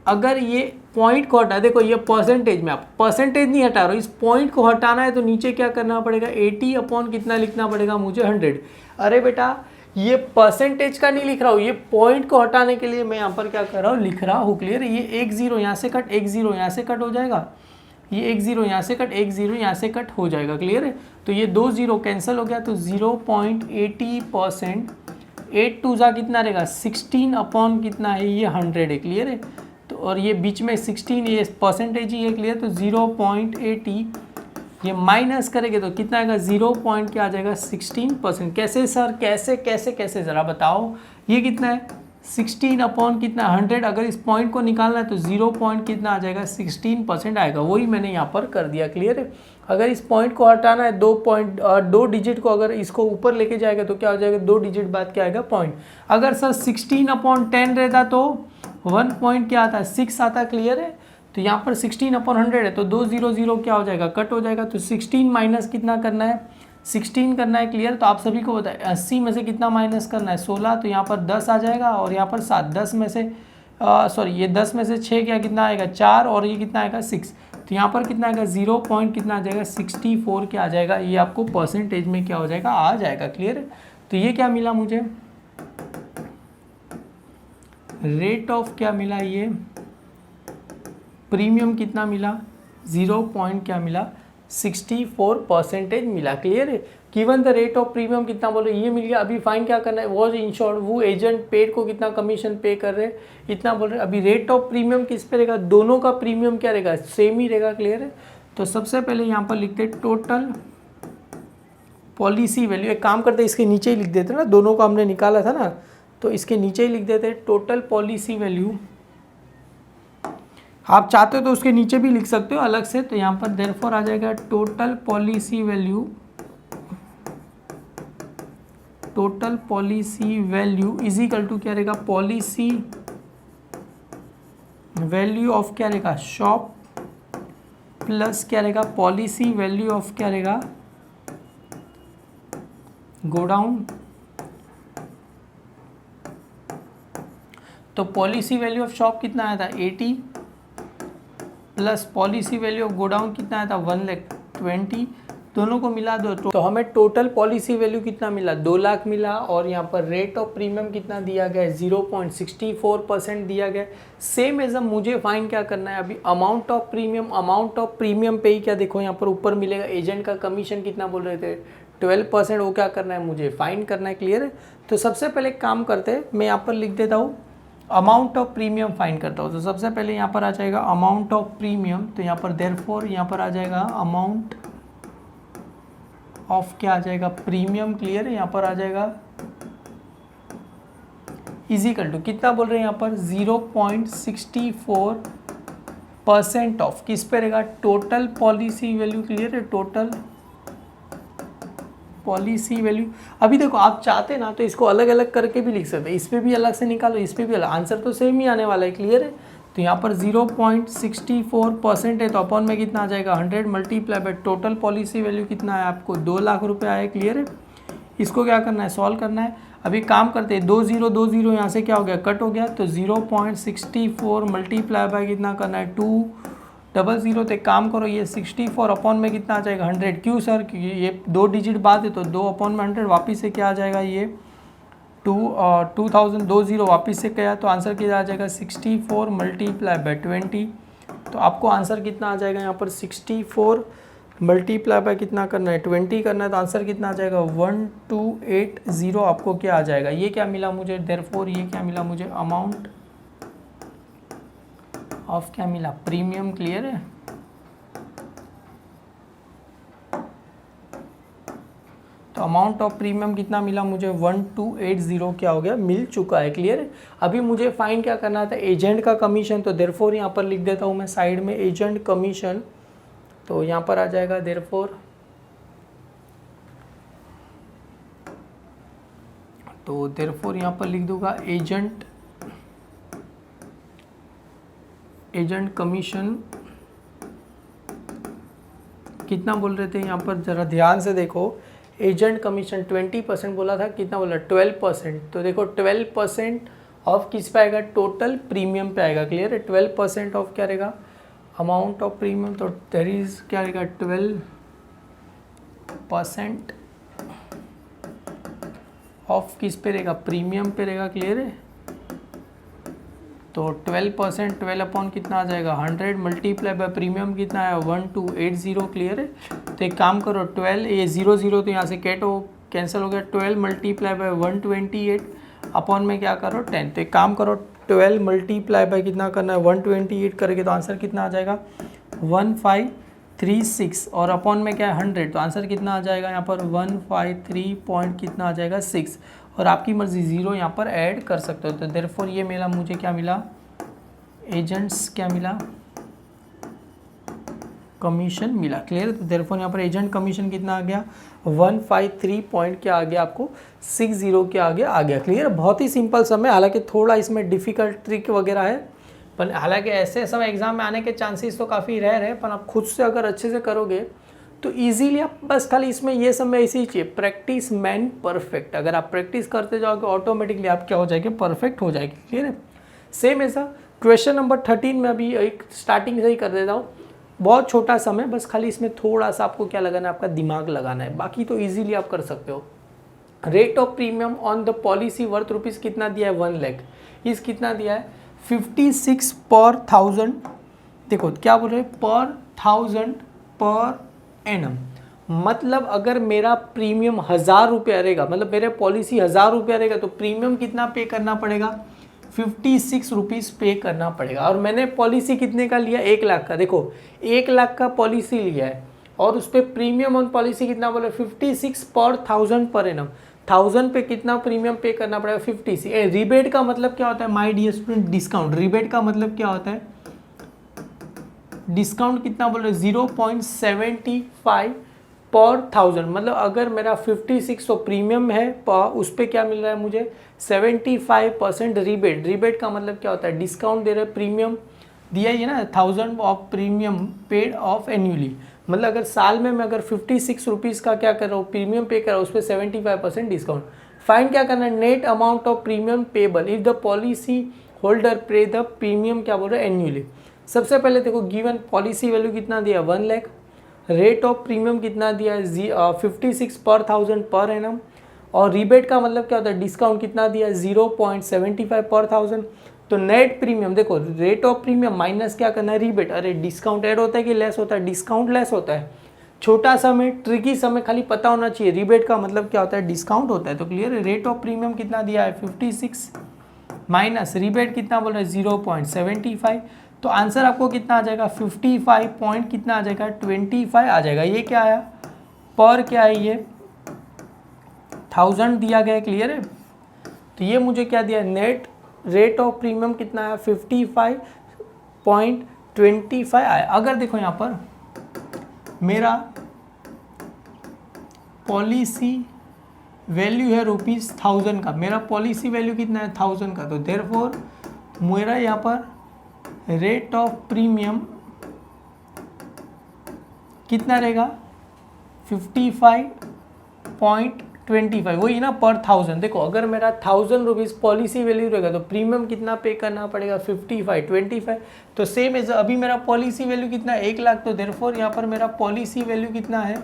अगर ये पॉइंट को हटा, देखो ये परसेंटेज में, आप परसेंटेज नहीं हटा रहे हो, इस पॉइंट को हटाना है तो नीचे क्या करना पड़ेगा 80 अपॉन कितना लिखना पड़ेगा मुझे 100। अरे बेटा ये परसेंटेज का नहीं लिख रहा हूँ, ये पॉइंट को हटाने के लिए मैं यहाँ पर क्या कर रहा हूँ, लिख रहा हूँ। क्लियर है, ये 1 0 यहाँ से कट, 1 0 यहाँ से कट हो जाएगा, ये 1 0 यहाँ से कट, 1 0 यहाँ से कट हो जाएगा। क्लियर है, तो ये 2 0 कैंसिल हो गया, तो 0.80% 8 2 जा कितना रहेगा 16 अपॉन कितना है ये 100 है। क्लियर है, तो और ये बीच में 16 ये परसेंटेज ही है। क्लियर, तो 0.80 ये माइनस करेंगे तो कितना आएगा 0. क्या आ जाएगा 16%। कैसे सर, कैसे ज़रा बताओ, ये कितना है 16 अपॉन कितना 100, अगर इस पॉइंट को निकालना है तो 0. कितना आ जाएगा 16% आएगा, वही मैंने यहाँ पर कर दिया। क्लियर है, अगर इस पॉइंट को हटाना है 2 डिजिट को अगर इसको ऊपर लेके जाएगा तो क्या हो जाएगा 2 डिजिट बाद क्या आएगा पॉइंट। अगर सर 16 अपॉन 10 रहता तो 1 पॉइंट क्या आता है 6 आता। क्लियर है, तो यहाँ पर 16 अपॉन 100 है तो 2 0 0 क्या हो जाएगा कट हो जाएगा, तो 16 माइनस कितना करना है 16 करना है। क्लियर, तो आप सभी को पता है 80 में से कितना माइनस करना है 16, तो यहाँ पर 10 आ जाएगा और यहाँ पर 7, 10 में से सॉरी ये 10 में से 6 क्या कितना आएगा 4 और ये कितना आएगा 6, तो यहाँ पर कितना आएगा 0. कितना आ जाएगा 64 क्या आ जाएगा, ये आपको परसेंटेज में क्या हो जाएगा आ जाएगा। क्लियर, तो ये क्या मिला मुझे रेट ऑफ क्या मिला, ये प्रीमियम कितना मिला 0. क्या मिला 64% मिला। क्लियर है, given the rate of premium कितना बोल रहे ये मिल गया। अभी फाइन क्या करना है, वॉज इंश्योर्ड वो एजेंट पेड को कितना कमीशन पे कर रहे इतना बोल रहे। अभी रेट ऑफ प्रीमियम किस पे रहेगा, दोनों का प्रीमियम क्या रहेगा सेम ही रहेगा। क्लियर है, तो सबसे पहले यहाँ पर लिखते टोटल पॉलिसी वैल्यू, एक काम करते इसके नीचे ही लिख देते ना, दोनों को हमने निकाला था ना तो इसके नीचे ही लिख देते टोटल पॉलिसी वैल्यू। आप चाहते हो तो उसके नीचे भी लिख सकते हो अलग से। तो यहाँ पर देयरफॉर आ जाएगा total policy value is equal to क्या रहेगा, पॉलिसी वैल्यू ऑफ क्या रहेगा, शॉप प्लस क्या रहेगा, पॉलिसी वैल्यू ऑफ क्या रहेगा, गोडाउन। तो पॉलिसी वैल्यू ऑफ शॉप कितना आया था 80 plus policy value of godown कितना आया था 1,20,000, दोनों को मिला दो तो हमें टोटल पॉलिसी वैल्यू कितना मिला 2 लाख मिला। और यहाँ पर रेट ऑफ प्रीमियम कितना दिया गया है 0.64% दिया गया। सेम एज मुझे फाइन क्या करना है अभी अमाउंट ऑफ प्रीमियम पे ही क्या देखो यहाँ पर ऊपर मिलेगा एजेंट का कमीशन कितना बोल रहे थे 12%, वो क्या करना है मुझे फाइन करना है। क्लियर है। तो सबसे पहले काम करते हैं, मैं यहाँ पर लिख देता हूँ अमाउंट ऑफ प्रीमियम फाइन करता हूँ। तो सबसे पहले यहाँ पर आ जाएगा अमाउंट ऑफ प्रीमियम, तो यहाँ पर देयरफॉर यहाँ पर आ जाएगा अमाउंट ऑफ क्या आ जाएगा प्रीमियम। क्लियर है। यहाँ पर आ जाएगा इजिकल टू कितना बोल रहे हैं यहाँ पर 0.64% ऑफ किस पे रहेगा टोटल पॉलिसी वैल्यू। क्लियर है। Total policy value. अभी देखो आप चाहते ना तो इसको अलग अलग करके भी लिख सकते हैं, इस पे भी अलग से निकालो, इस पे भी अलग, आंसर तो सेम ही आने वाला है। क्लियर है। तो यहाँ पर 0.64% है तो अपॉन में कितना आ जाएगा 100 multiply by total policy value कितना है आपको 2 लाख रुपए आए। क्लियर है। इसको क्या करना है सॉल्व करना है। अभी काम करते हैं 2 0 यहाँ से क्या हो गया कट हो गया, तो 0.64 मल्टीप्लाई बाय कितना करना है 200। तो एक काम करो ये 64 अपॉन में कितना आ जाएगा 100। क्यों सर, क्योंकि ये 2 डिजिट बाद है तो 2 अपॉन में 100 वापिस से क्या आ जाएगा ये 2020 वापिस से क्या, तो आंसर क्या आ जाएगा 64 मल्टीप्लाई बाय 20। तो आपको आंसर कितना आ जाएगा यहाँ पर 64 मल्टीप्लाई बाय कितना करना है 20 करना है, तो आंसर कितना आ जाएगा 1280 आपको क्या आ जाएगा। ये क्या मिला मुझे देयरफॉर, ये क्या मिला मुझे अमाउंट ऑफ क्या मिला प्रीमियम। क्लियर है। तो अमाउंट ऑफ प्रीमियम कितना मिला मुझे 1280 क्या हो गया मिल चुका है। क्लियर है। अभी मुझे फाइन क्या करना था एजेंट का कमीशन, तो देयरफॉर यहाँ पर लिख देता हूँ मैं साइड में एजेंट कमीशन। तो यहाँ पर आ जाएगा देयरफॉर, तो देयरफॉर यहाँ पर लिख दूंगा एजेंट कमीशन कितना बोल रहे थे यहाँ पर जरा ध्यान से देखो। एजेंट कमीशन 20% बोला था, कितना बोला 12%। तो देखो 12% ऑफ किस पे आएगा टोटल प्रीमियम पे आएगा। क्लियर है। 12% ऑफ क्या रहेगा अमाउंट ऑफ प्रीमियम, तो देयर इज क्या रहेगा 12% ऑफ किस पे रहेगा प्रीमियम पे रहेगा। क्लियर है। तो 12% 12 अपॉन कितना आ जाएगा 100 मल्टीप्लाई बाय प्रीमियम कितना है 1280। क्लियर है। तो एक काम करो 12 ये 0 तो यहाँ से कैंसिल हो गया, 12 मल्टीप्लाई बाय 128 अपॉन में क्या करो 10। तो एक काम करो 12 मल्टीप्लाई बाय कितना करना है 128 करेंगे तो आंसर कितना आ जाएगा 1536 और अपॉन में क्या है 100, तो आंसर कितना आ जाएगा यहाँ पर 153 पॉइंट कितना आ जाएगा 6। और आपकी मर्जी 0 यहाँ पर ऐड कर सकते हो। तो देयरफॉर ये मेरा मुझे क्या मिला एजेंट्स क्या मिला कमीशन मिला। क्लियर। तो देयरफॉर यहाँ पर एजेंट कमीशन कितना आ गया 153 पॉइंट क्या आ गया आपको 60 के आगे आ गया। क्लियर। बहुत ही सिंपल सम है, हालांकि थोड़ा इसमें डिफिकल्ट ट्रिक वगैरह है, पर हालांकि ऐसे समय एग्जाम में आने के चांसेस तो काफ़ी रेयर है, पर आप खुद से अगर अच्छे से करोगे तो इजीली आप बस खाली इसमें ये समय ऐसे ही चाहिए प्रैक्टिस मैन परफेक्ट। अगर आप प्रैक्टिस करते जाओगे ऑटोमेटिकली आप क्या हो जाएंगे परफेक्ट हो जाएगी। क्लियर है। सेम ऐसा क्वेश्चन नंबर 13 में अभी एक स्टार्टिंग से ही कर देता हूँ, बहुत छोटा समय, बस खाली इसमें थोड़ा सा आपको क्या लगाना है आपका दिमाग लगाना है, बाकी तो इजीली आप कर सकते हो। Rate of premium on the policy worth rupees कितना दिया है 1 लाख, इस कितना दिया है 56 पर 1000। देखो क्या बोल रहे हैं पर 1000 पर एनम, मतलब अगर मेरा प्रीमियम 1000 रुपया रहेगा, मतलब मेरे पॉलिसी 1000 रुपया रहेगा तो प्रीमियम कितना पे करना पड़ेगा 56 रुपीज़ पे करना पड़ेगा। और मैंने पॉलिसी कितने का लिया 1 लाख का, देखो 1 लाख का पॉलिसी लिया है और उस पर प्रीमियम ऑन पॉलिसी कितना बोले 56 पर 1000 पर एनम, 1000 पे कितना प्रीमियम पे करना पड़ेगा 56। रिबेट का मतलब क्या होता है my dear student discount, rebate का मतलब क्या होता है डिस्काउंट कितना बोल रहे 0.75 पर 1000, मतलब अगर मेरा 56 तो प्रीमियम है उस पर क्या मिल रहा है मुझे 75% रिबेट। रिबेट का मतलब क्या होता है, डिस्काउंट दे रहे प्रीमियम दिया ही है ना, 1000 of premium paid of annually, मतलब अगर साल में मैं अगर 56 रुपीज़ का क्या कर रहा हूँ प्रीमियम पे कर रहा हूँ उस पर 75% डिस्काउंट। फाइंड क्या करना है, net amount of premium payable if the policy holder पे द प्रीमियम क्या बोल रहे हैं एनुअली। सबसे पहले देखो गिवन पॉलिसी वैल्यू कितना दिया 1 लाख, रेट ऑफ प्रीमियम कितना दिया है 56 पर 1000 पर एनम, और रिबेट का मतलब क्या होता है डिस्काउंट कितना दिया 0.75 पर 1000। तो नेट प्रीमियम देखो रेट ऑफ प्रीमियम माइनस क्या करना है रिबेट, अरे डिस्काउंट ऐड होता है कि लेस होता है, डिस्काउंट लेस होता है। छोटा समय ट्रिकी समय खाली पता होना चाहिए रिबेट का मतलब क्या होता है डिस्काउंट होता है। तो क्लियर है, रेट ऑफ प्रीमियम कितना दिया है 56 माइनस रिबेट कितना बोल रहे हैं 0.75, तो आंसर आपको कितना आ जाएगा 55 पॉइंट कितना आ जाएगा 25 आ जाएगा। ये क्या आया पर क्या है ये 1000 दिया गया है, क्लियर है। तो ये मुझे क्या दिया नेट रेट ऑफ प्रीमियम कितना है 55.25 आया। अगर देखो यहाँ पर मेरा पॉलिसी वैल्यू है ₹1000 का, मेरा पॉलिसी वैल्यू कितना है 1000 का, तो देयरफॉर मेरा यहाँ पर रेट ऑफ प्रीमियम कितना रहेगा 55.25, वही ना पर 1000। देखो अगर मेरा 1000 रुपीज़ पॉलिसी वैल्यू रहेगा तो प्रीमियम कितना पे करना पड़ेगा 55.25। तो सेम एज अभी मेरा पॉलिसी वैल्यू कितना है 1 लाख, तो देयरफॉर यहाँ पर मेरा पॉलिसी वैल्यू कितना है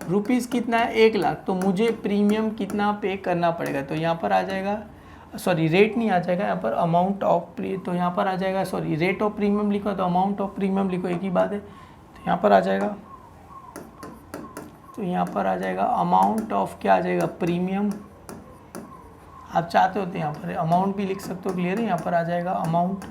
रुपीज़ कितना है 1 लाख, तो मुझे प्रीमियम कितना पे करना पड़ेगा। तो यहाँ पर आ जाएगा सॉरी रेट नहीं आ जाएगा यहाँ पर अमाउंट ऑफ तो यहाँ पर आ जाएगा सॉरी रेट ऑफ प्रीमियम लिखो तो अमाउंट ऑफ प्रीमियम लिखो, एक ही बात है। तो यहाँ पर आ जाएगा, तो यहाँ पर आ जाएगा अमाउंट ऑफ क्या आ जाएगा प्रीमियम, आप चाहते हो तो यहाँ पर अमाउंट भी लिख सकते हो, क्लियर है। यहाँ पर आ जाएगा अमाउंट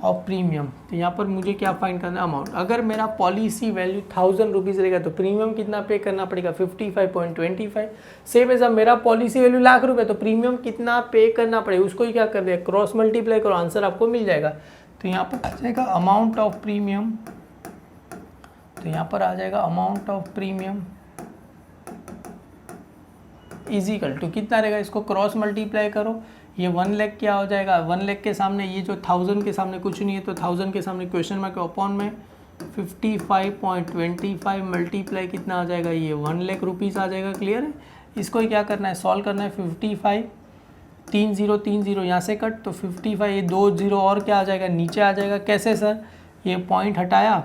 ऑफ प्रीमियम, तो यहाँ पर मुझे क्या फाइंड करना है अमाउंट। अगर मेरा पॉलिसी वैल्यू 1000 रुपीज़ रहेगा तो प्रीमियम कितना पे करना पड़ेगा 55.25। सेम एज मेरा पॉलिसी वैल्यू लाख रुपए, तो प्रीमियम कितना पे करना पड़ेगा उसको ही क्या कर दिया क्रॉस मल्टीप्लाई करो, आंसर आपको मिल जाएगा। तो यहाँ पर आ जाएगा अमाउंट ऑफ प्रीमियम, तो यहाँ पर आ जाएगा amount of premium is equal to कितना रहेगा, इसको क्रॉस मल्टीप्लाई करो, ये 1 लाख क्या हो जाएगा 1 लाख के सामने ये जो 1000 के सामने कुछ नहीं है, तो 1000 के सामने क्वेश्चन मार्क अपॉन में 55.25 मल्टीप्लाई कितना आ जाएगा ये 1 लाख रुपीज़ आ जाएगा, क्लियर है। इसको ही क्या करना है सॉल्व करना है 55 3 0 3 0 यहाँ से कट, तो 55 ये 2 0 और क्या आ जाएगा नीचे आ जाएगा, कैसे सर ये पॉइंट हटाया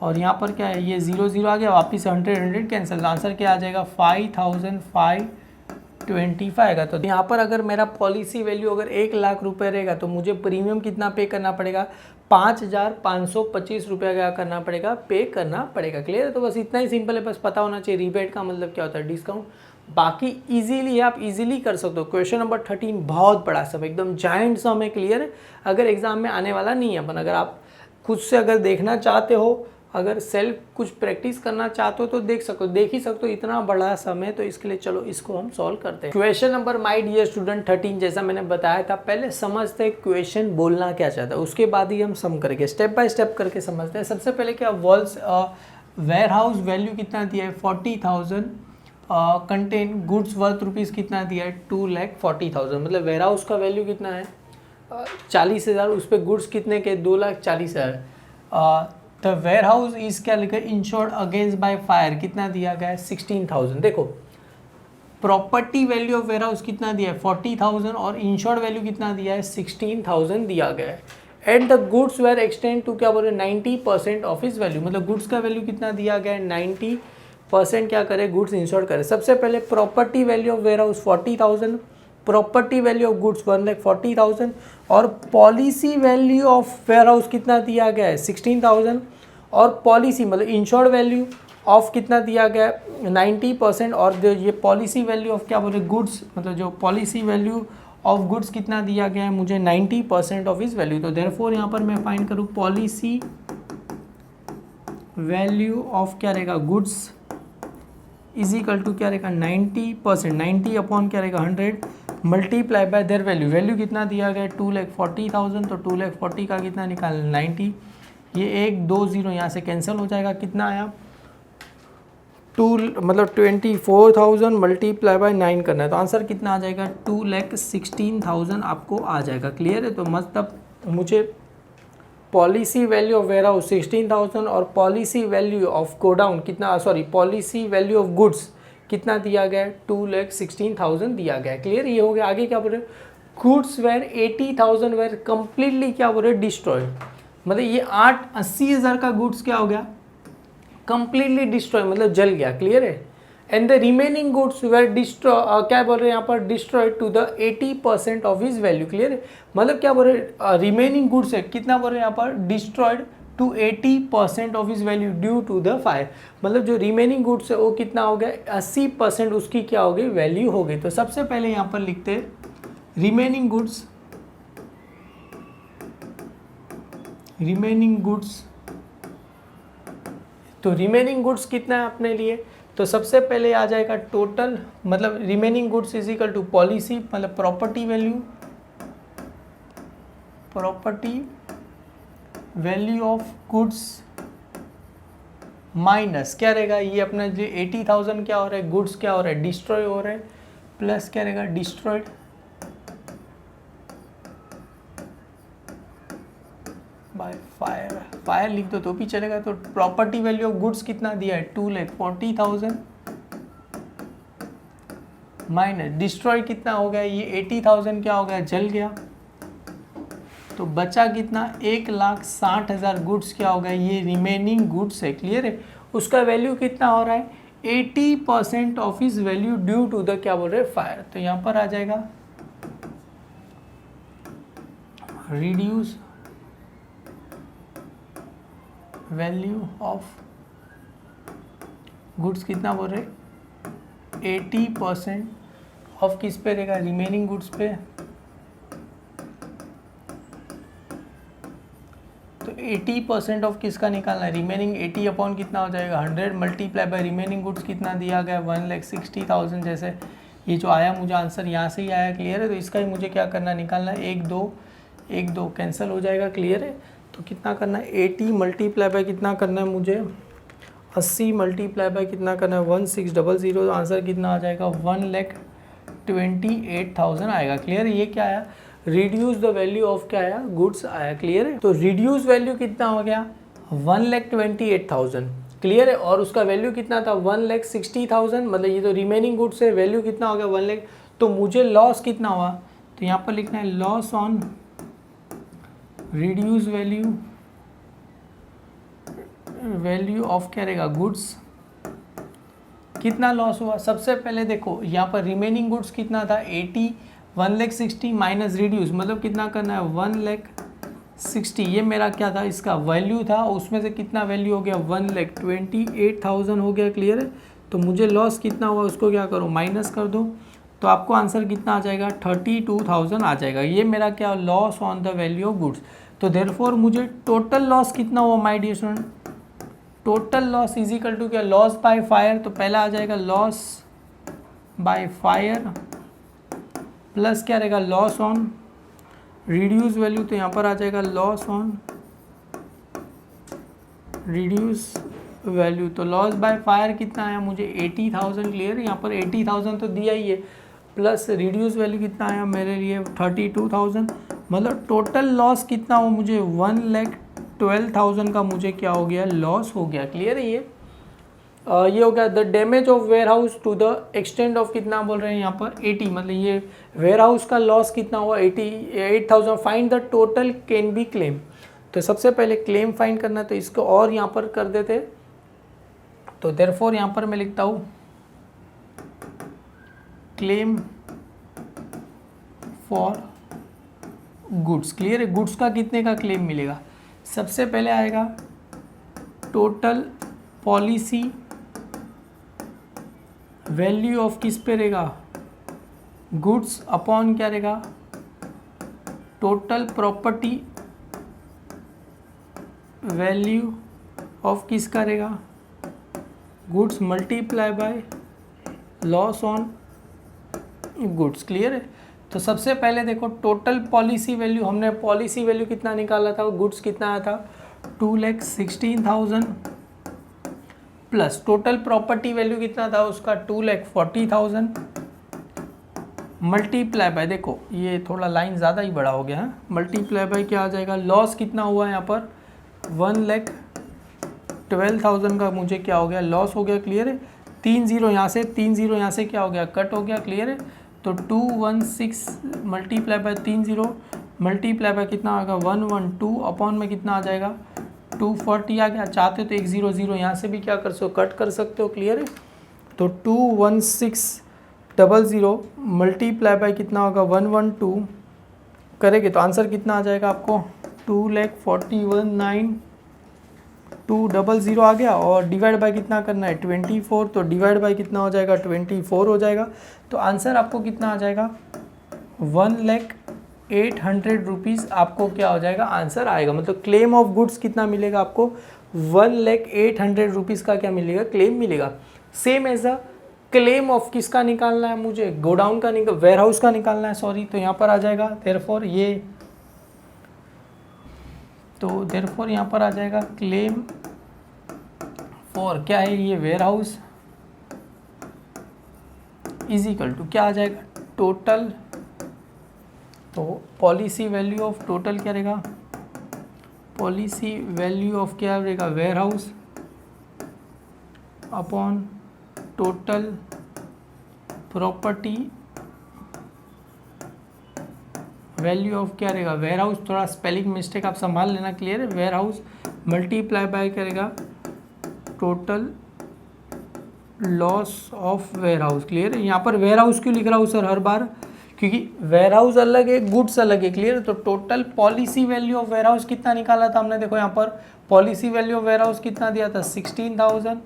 और यहाँ पर क्या है ये 0 0 आ गया, वापस 100 100 कैंसिल, आंसर क्या आ जाएगा 5525 आएगा। तो यहाँ पर अगर मेरा पॉलिसी वैल्यू अगर 1 लाख रुपए रहेगा तो मुझे प्रीमियम कितना पे करना पड़ेगा 5525 रुपया क्या करना पड़ेगा पे करना पड़ेगा, क्लियर है। तो बस इतना ही सिंपल है, बस पता होना चाहिए रिबेट का मतलब क्या होता है डिस्काउंट, बाकी इजीली आप इजीली कर सकते हो। क्वेश्चन नंबर 13 बहुत बड़ा सब एकदम जाइंट सम है, क्लियर है। अगर एग्जाम में आने वाला नहीं है अपन, अगर आप खुद से अगर देखना चाहते हो, अगर सेल्फ कुछ प्रैक्टिस करना चाहते हो तो देख सकते हो, देख ही सकते हो, इतना बड़ा समय, तो इसके लिए चलो इसको हम सॉल्व करते हैं। Question number my dear student 13, जैसा मैंने बताया था पहले समझते हैं क्वेश्चन बोलना क्या चाहता है, उसके बाद ही हम सम करेंगे, स्टेप बाय स्टेप करके समझते हैं। सबसे पहले क्या वॉल्स वेयर हाउस वैल्यू कितना दिया है 40,000, कंटेन गुड्स वर्थ रुपीज़ कितना दिया है 2,40,000, मतलब वेयर हाउस का वैल्यू कितना है 40,000, उस पर गुड्स कितने के 2,40,000। द वेयर हाउस इज क्या लिखा है इंश्योर्ड अगेंस्ट बाय फायर कितना दिया गया है 16,000। देखो property value of warehouse कितना दिया है 40,000 और इंश्योर्ड वैल्यू कितना दिया है 16,000 दिया गया है। And the goods were extend to क्या बोल रहे 90% ऑफ इस वैल्यू, मतलब गुड्स का वैल्यू कितना दिया गया है 90% क्या करे गुड्स इंश्योर्ड करे। सबसे पहले property value of warehouse 40,000, property value of goods 1,40,000 और policy value of warehouse कितना दिया गया है 16,000 और पॉलिसी मतलब इंश्योर्ड वैल्यू ऑफ कितना दिया गया है 90% और जो ये पॉलिसी वैल्यू ऑफ क्या बोल रहे गुड्स मतलब जो पॉलिसी वैल्यू ऑफ गुड्स कितना दिया गया है मुझे 90% ऑफ इस वैल्यू। तो देयरफॉर यहाँ पर मैं फाइंड करूँ पॉलिसी वैल्यू ऑफ क्या रहेगा गुड्स इज इक्वल टू क्या रहेगा 90%, 90 अपॉन क्या रहेगा 100, multiply by their value, value कितना दिया गया है 2,40,000, तो 2,40,000 का कितना निकालना 90, ये 1 2 0 यहाँ से कैंसिल हो जाएगा, कितना आया 24,000 मल्टीप्लाई बाय 9 करना है, तो आंसर कितना आ जाएगा 2,16,000 आपको आ जाएगा। क्लियर है, तो मतलब मुझे policy value of warehouse 16,000 और पॉलिसी वैल्यू ऑफ गोडाउन कितना, sorry policy value of goods कितना दिया गया है 2,16,000 दिया गया है। क्लियर, ये हो गया। आगे क्या बोल रहे, गुड्स वेर 80,000 वेर कंप्लीटली क्या बोल रहे डिस्ट्रॉयड, मतलब ये 80,000 का गुड्स क्या हो गया कंप्लीटली डिस्ट्रॉय, मतलब जल गया। क्लियर है, and the remaining goods were destroy, क्या बोल रहे हैं यहाँ पर destroyed to the 80% of his value. Clear है, मतलब क्या बोल रहे हैं रिमेनिंग गुड्स है कितना बोल रहे हैं यहाँ पर destroyed to 80% of his value due to the fire, मतलब जो रिमेनिंग गुड्स है वो कितना हो गया 80% उसकी क्या हो गई वैल्यू हो गई। तो सबसे पहले यहाँ पर लिखते हैं रिमेनिंग गुड्स, रिमेनिंग गुड्स, तो रिमेनिंग गुड्स कितना है अपने लिए, तो सबसे पहले आ जाएगा टोटल, मतलब remaining goods is equal to policy मतलब property value, property value of goods minus क्या रहेगा ये अपना जो 80,000 क्या हो रहा है गुड्स क्या हो रहा है डिस्ट्रॉय हो रहा है, प्लस क्या रहेगा डिस्ट्रॉयड बाय फायर, फायर लिख दो तो भी चलेगा। तो प्रॉपर्टी वैल्यू ऑफ गुड्स कितना दिया है 2,40,000 माइनस डिस्ट्रॉय कितना हो गया ये 80,000 क्या हो गया जल गया, तो बचा कितना 1,60,000 गुड्स क्या हो गया ये रिमेनिंग गुड्स है। क्लियर है, उसका वैल्यू कितना हो रहा है 80% of his value due to the क्या बोल रहे हैं फायर, तो यहाँ पर आ जाएगा रिड्यूस वैल्यू ऑफ गुड्स कितना बोल रहे 80% ऑफ किस पे रहेगा रिमेनिंग गुड्स पे, तो 80% ऑफ किसका निकालना है रिमेनिंग 80 अपॉन कितना हो जाएगा 100 मल्टीप्लाई बाय रिमेनिंग गुड्स कितना दिया गया 1,60,000, जैसे ये जो आया मुझे आंसर यहाँ से ही आया। क्लियर है, तो इसका ही मुझे क्या करना निकालना है 1 2 कैंसिल हो जाएगा। क्लियर है, तो कितना करना है 80 मल्टीप्लाई बाय कितना करना है मुझे 80 मल्टीप्लाई बाय कितना करना है 1,600, तो आंसर कितना आ जाएगा 1,28,000 आएगा। क्लियर है, ये क्या आया रिड्यूस द वैल्यू ऑफ क्या आया गुड्स आया। क्लियर है, तो रिड्यूस वैल्यू कितना हो गया 1,28,000। क्लियर है, और उसका वैल्यू कितना था 1,60,000, मतलब ये तो रिमेनिंग गुड्स है वैल्यू कितना हो गया 1 लाख, तो मुझे लॉस कितना हुआ, तो यहाँ पर लिखना है loss on reduce value of क्या रहेगा गुड्स, कितना लॉस हुआ। सबसे पहले देखो यहाँ पर रिमेनिंग गुड्स कितना था 80, 1,60,000 माइनस रिड्यूस मतलब कितना करना है 1,60,000, ये मेरा क्या था इसका वैल्यू था, उसमें से कितना वैल्यू हो गया 1,28,000 हो गया। क्लियर है, तो मुझे लॉस कितना हुआ उसको क्या करो माइनस कर दो, तो आपको आंसर कितना आ जाएगा 32,000 आ जाएगा। ये मेरा क्या loss on the value of goods. तो देयरफॉर मुझे टोटल लॉस कितना हुआ my dear student, total loss is equal to क्या लॉस बाय फायर, तो पहला आ जाएगा लॉस बाय फायर प्लस क्या रहेगा लॉस ऑन रिड्यूस वैल्यू, तो यहाँ पर आ जाएगा लॉस ऑन रिड्यूस वैल्यू, तो लॉस बाय फायर कितना आया मुझे 80,000। क्लियर है, यहाँ पर 80,000 तो दिया ही है, प्लस रिड्यूस वैल्यू कितना आया मेरे लिए 32,000, मतलब टोटल लॉस कितना हो मुझे 1,12,000 का मुझे क्या हो गया लॉस हो गया। क्लियर है, ये हो गया the damage of warehouse to the extent of कितना बोल रहे हैं यहाँ पर 80, मतलब ये वेयर हाउस का लॉस कितना हुआ 88,000। Find the total can be claim, तो सबसे पहले क्लेम फाइंड करना, तो इसको और यहाँ पर कर देते, तो देयरफॉर यहाँ पर मैं लिखता हूँ क्लेम फॉर गुड्स। क्लियर है, गुड्स का कितने का क्लेम मिलेगा, सबसे पहले आएगा टोटल पॉलिसी वैल्यू ऑफ किस पे रहेगा गुड्स अपॉन क्या रहेगा टोटल प्रॉपर्टी वैल्यू ऑफ किसका रहेगा goods multiply by loss on goods. Clear है, तो सबसे पहले देखो टोटल पॉलिसी वैल्यू, हमने पॉलिसी वैल्यू कितना निकाला था, गुड्स कितना आया था 2,16,000 प्लस टोटल प्रॉपर्टी वैल्यू कितना था उसका 2,40,000 मल्टीप्लाई बाय, देखो ये थोड़ा लाइन ज़्यादा ही बड़ा हो गया है, मल्टीप्लाई बाय क्या आ जाएगा, लॉस कितना हुआ यहाँ पर 1,12,000 का मुझे क्या हो गया, लॉस हो गया। क्लियर है, 3 जीरो यहाँ से, 3 जीरो यहाँ से क्या हो गया, कट हो गया। क्लियर है, तो 216 multiply by 3 zero multiply by कितना आएगा 112 अपॉन में कितना आ जाएगा 240 आ गया। चाहते हो तो 100 यहाँ से भी क्या कर सकते हो, कट कर सकते हो। क्लियर है, तो 21600 मल्टीप्लाई बाय कितना होगा 112 करेंगे तो आंसर कितना आ जाएगा आपको 2,41,9,200 आ गया। और डिवाइड बाय कितना करना है 24, तो डिवाइड बाय कितना हो जाएगा 24 हो जाएगा। तो आंसर आपको कितना आ जाएगा 1,08,000 रुपीज़ आपको क्या हो जाएगा, आंसर आएगा। मतलब क्लेम ऑफ गुड्स कितना मिलेगा आपको 1,08,000 रुपीज़ का क्या मिलेगा, क्लेम मिलेगा। Same as a claim of किसका निकालना है मुझे, गोडाउन का वेयर हाउस का निकालना है, सॉरी। तो यहाँ पर आ जाएगा देयरफॉर ये, तो देयरफॉर यहाँ पर आ जाएगा क्लेम फॉर क्या है ये warehouse is equal to क्या आ जाएगा टोटल, तो पॉलिसी वैल्यू ऑफ टोटल क्या रहेगा, पॉलिसी वैल्यू ऑफ क्या रहेगा warehouse upon total property value of क्या रहेगा वेयर हाउस, थोड़ा स्पेलिंग मिस्टेक आप संभाल लेना। क्लियर है, वेयर हाउस मल्टीप्लाई बाय करेगा total loss of warehouse. Clear है, यहाँ पर वेयर हाउस क्यों लिख रहा हूँ सर हर बार, क्योंकि वेयर हाउस अलग है, गुड्स अलग है। क्लियर है, तो total policy value of warehouse कितना निकाला था हमने, देखो यहाँ पर policy value of warehouse कितना दिया था 16,000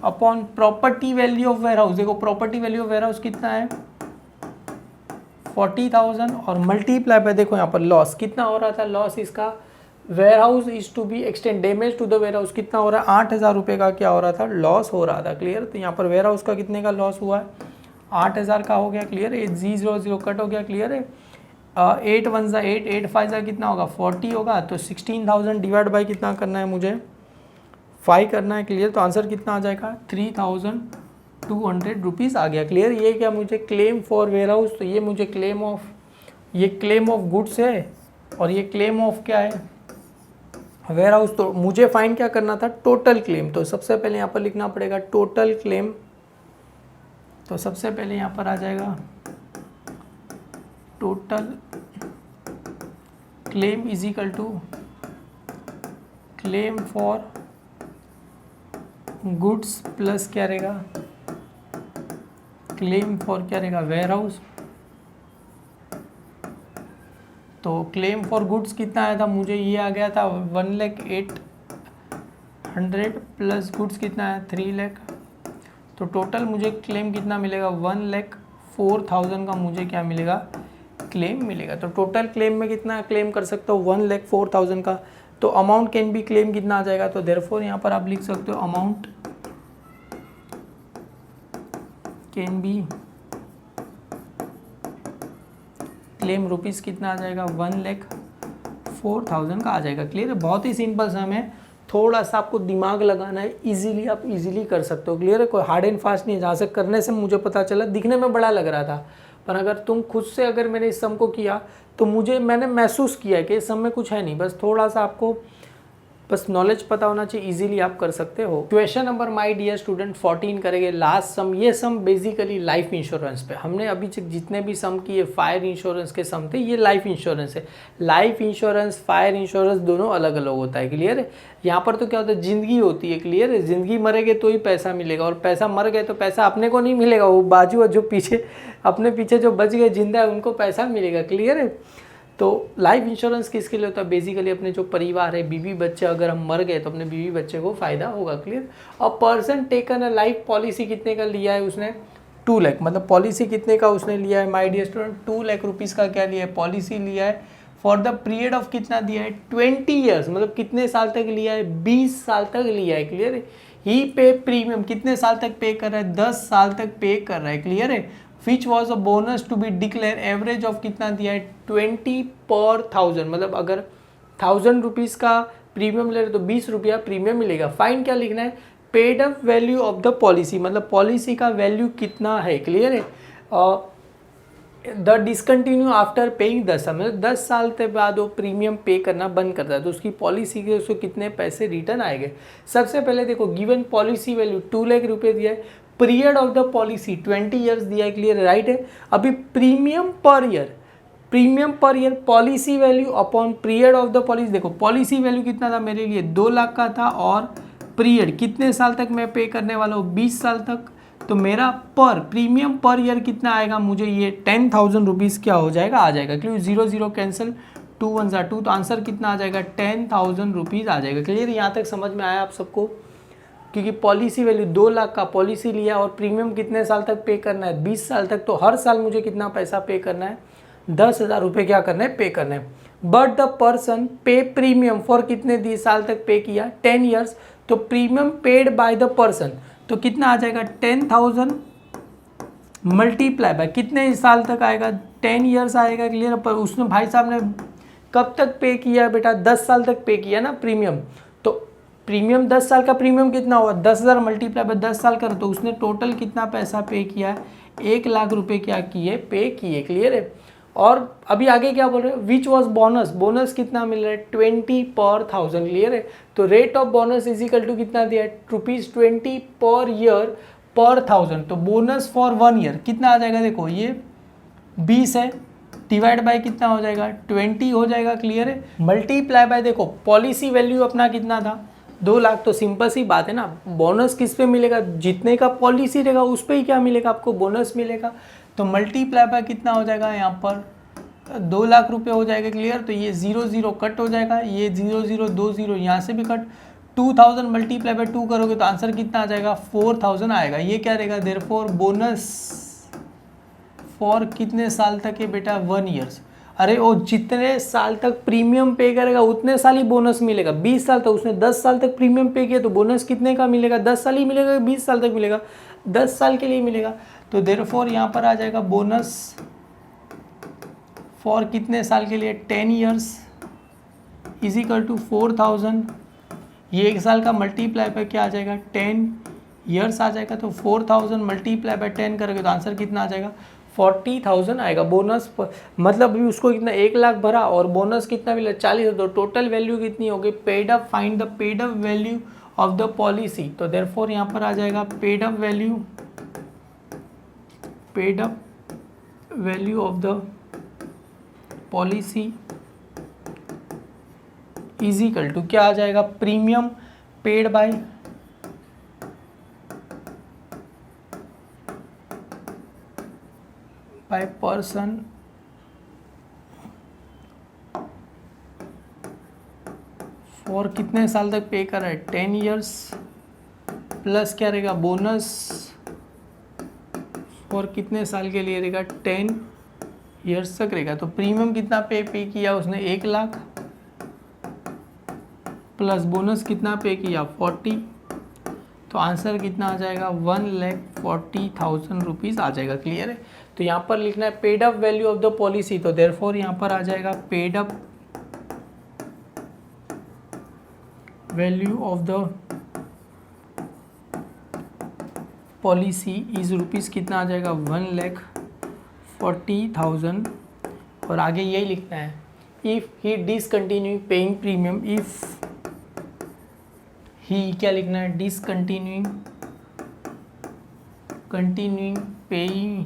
upon property value of warehouse, देखो property value of warehouse कितना है 40,000 और मल्टीप्लाई बाय देखो यहाँ पर लॉस कितना हो रहा था, लॉस इसका warehouse is to be extent damage to the warehouse कितना हो रहा है 8,000 रुपये का क्या हो रहा था, लॉस हो रहा था। क्लियर, तो यहाँ पर वेयर हाउस का कितने का लॉस हुआ है 8,000 का हो गया। क्लियर है, 0 कट हो गया। क्लियर है, 8 1 ज़ा 8 8 5 ज़ा कितना होगा 40 होगा, तो 16,000 डिवाइड बाई कितना करना है मुझे 5 करना है। क्लियर, तो आंसर कितना आ जाएगा 3,200 रुपीज़ आ गया। क्लियर, ये क्या मुझे क्लेम फॉर वेयर हाउस, तो ये मुझे क्लेम ऑफ, ये क्लेम ऑफ गुड्स है और ये क्लेम ऑफ क्या है वेयर हाउस। तो मुझे फाइंड क्या करना था टोटल क्लेम, तो सबसे पहले यहाँ पर लिखना पड़ेगा टोटल क्लेम। तो सबसे पहले यहाँ पर आ जाएगा total claim is equal to claim for goods plus क्या रहेगा क्लेम फॉर क्या रहेगा वेयर हाउस। तो क्लेम फॉर गुड्स कितना आया था मुझे, ये आ गया था 1,08,000 प्लस गुड्स कितना है 3 लाख। तो टोटल मुझे क्लेम कितना मिलेगा 1,04,000 का मुझे क्या मिलेगा क्लेम मिलेगा। तो टोटल क्लेम में कितना क्लेम कर सकता हूँ 1,04,000 का। तो अमाउंट कैन बी क्लेम कितना आ जाएगा, तो देयरफॉर यहाँ पर आप लिख सकते हो amount can be claim rupees कितना आ जाएगा 1,04,000 का आ जाएगा। क्लियर है, बहुत ही सिंपल सम है, थोड़ा सा आपको दिमाग लगाना है, इजीली आप इजीली कर सकते हो। क्लियर है, कोई हार्ड एंड फास्ट नहीं, जहाँ से करने से मुझे पता चला दिखने में बड़ा लग रहा था, पर अगर तुम खुद से अगर मैंने इस सम को किया तो मैंने महसूस किया कि इस सम में कुछ है नहीं, बस थोड़ा सा आपको बस नॉलेज पता होना चाहिए, इजीली आप कर सकते हो। Question number my dear student 14 करेंगे लास्ट सम। ये सम बेसिकली लाइफ इंश्योरेंस पे, हमने अभी जितने भी सम किए फायर इंश्योरेंस के सम थे, ये लाइफ इंश्योरेंस है। लाइफ इंश्योरेंस फायर इंश्योरेंस दोनों अलग अलग होता है। क्लियर है, यहाँ पर तो क्या होता है जिंदगी होती है। क्लियर है, जिंदगी मरेगे तो ही पैसा मिलेगा, और पैसा मर गए तो पैसा अपने को नहीं मिलेगा, वो बाजू जो पीछे अपने पीछे जो बच गए जिंदा है उनको पैसा मिलेगा। क्लियर है, तो लाइफ इंश्योरेंस किसके लिए होता है, बेसिकली अपने जो परिवार है, बीवी बच्चे, अगर हम मर गए तो अपने बीवी बच्चे को फायदा होगा। क्लियर, और person taken a life policy कितने का लिया है उसने 2 लाख, मतलब पॉलिसी कितने का उसने लिया है my dear student 2 lakh rupees का क्या लिया है पॉलिसी लिया है, फॉर द पीरियड ऑफ कितना दिया है 20 ईयर्स, मतलब कितने साल तक लिया है 20 साल तक लिया है। क्लियर है, ही पे प्रीमियम कितने साल तक पे कर रहा है 10 साल तक पे कर रहा है। क्लियर है, which was a bonus to be declare, average of कितना दिया है 20 पर 1000, मतलब अगर 1000 रुपीज़ का प्रीमियम ले रहे तो 20 रुपया प्रीमियम मिलेगा। फाइन क्या लिखना है, paid up value of the policy, मतलब पॉलिसी का वैल्यू कितना है, क्लियर है। द डिसकंटिन्यू आफ्टर पेइंग 10 साल, मतलब 10 साल के बाद वो प्रीमियम पे करना बंद करता है तो उसकी पॉलिसी के उसको कितने पैसे रिटर्न आएंगे। सबसे पहले देखो गिवन पॉलिसी वैल्यू 2 लाख रुपये दिया है, period of the policy 20 years दिया है, क्लियर राइट है। अभी premium per year policy value upon period of the policy, देखो पॉलिसी वैल्यू कितना था मेरे लिए 2 लाख का था और पीरियड कितने साल तक मैं पे करने वाला हूँ 20 साल तक, तो मेरा पर प्रीमियम पर ईयर कितना आएगा, मुझे ये 10,000 रुपीज़ क्या हो जाएगा, आ जाएगा, क्योंकि 0 0 कैंसिल, 2 1 ज़ा 2, तो आंसर कितना आ जाएगा 10,000 रुपीज़ आ जाएगा। क्लियर, यहाँ तक समझ में आया आप सबको, क्योंकि पॉलिसी वैल्यू 2 लाख का पॉलिसी लिया और प्रीमियम कितने साल तक पे करना है 20 साल तक, तो हर साल मुझे कितना पैसा पे करना है 10,000 रुपये क्या करना है पे करना है। बट द पर्सन पे प्रीमियम फॉर कितने साल तक पे किया 10 ईयर्स, तो premium paid by the person तो कितना आ जाएगा 10,000 मल्टीप्लाई बाय कितने साल तक आएगा 10 ईयर्स आएगा, क्लियर। पर उसने भाई साहब ने कब तक पे किया बेटा 10 साल तक पे किया ना प्रीमियम, तो प्रीमियम 10 साल का प्रीमियम कितना हुआ 10,000 मल्टीप्लाई बाय 10 साल कर, तो उसने टोटल कितना पैसा पे किया है 1 लाख रुपए क्या किए पे किए, क्लियर है। और अभी आगे क्या बोल रहे हैं, विच वॉज बोनस, बोनस कितना मिल रहा है 20 पर 1000, क्लियर है। तो rate of bonus is equal to कितना दिया है ₹20 पर ईयर पर 1000, तो बोनस फॉर 1 ईयर कितना आ जाएगा, देखो ये 20 है डिवाइड बाय कितना हो जाएगा 20 हो जाएगा, क्लियर है। मल्टीप्लाई बाय देखो पॉलिसी वैल्यू अपना कितना था 2 लाख, तो सिंपल सी बात है ना, बोनस किस पे मिलेगा, जितने का पॉलिसी रहेगा उस पर ही क्या मिलेगा आपको बोनस मिलेगा, तो मल्टीप्लाई बाय कितना हो जाएगा यहाँ पर 2 लाख रुपए हो जाएगा, क्लियर। तो ये 0 0 कट हो जाएगा, ये 0 0 2 0 यहाँ से भी कट, 2000 मल्टीप्लाई बाय 2 करोगे तो आंसर कितना आ जाएगा 4000 आएगा। ये क्या रहेगा देयरफॉर बोनस फॉर कितने साल तक है बेटा 1 ईयर्स, अरे वो जितने साल तक प्रीमियम पे करेगा उतने साल ही बोनस मिलेगा, 20 साल तक उसने 10 साल तक प्रीमियम पे किया तो बोनस कितने का मिलेगा 10 साल ही मिलेगा, 20 साल तक मिलेगा 10 साल के लिए मिलेगा, तो देयरफॉर यहाँ पर आ जाएगा बोनस फॉर कितने साल के लिए 10 ईयर्स इज इक्वल टू 4000, ये 1 साल का मल्टीप्लाई बाय क्या आ जाएगा 10 ईयर्स आ जाएगा, तो 4000 मल्टीप्लाई बाय 10 करोगे तो आंसर कितना आ जाएगा 40,000 आएगा बोनस। मतलब अभी उसको कितना 1 लाख भरा और बोनस कितना मिला 40, तो टोटल वैल्यू कितनी होगी paid up, find the paid up value of the policy, तो देयरफॉर यहाँ पर आ जाएगा paid up value of the policy is equal to क्या आ जाएगा premium paid by person for कितने साल तक पे कर रहा है 10 ईयर्स प्लस क्या रहेगा बोनस फॉर कितने साल के लिए रहेगा 10 ईयर्स तक रहेगा, तो प्रीमियम कितना पे किया उसने 1 लाख प्लस बोनस कितना पे किया 40, तो आंसर कितना आ जाएगा 1,40,000 रुपीज़ आ जाएगा, क्लियर है। तो यहाँ पर लिखना है paid up value of the policy, तो देयरफॉर यहाँ पर आ जाएगा paid up value of the policy is rupees कितना आ जाएगा 1,40,000, और आगे यही लिखना है if he discontinue paying premium, if he क्या लिखना है डिसकंटिन्यूइंग पेइंग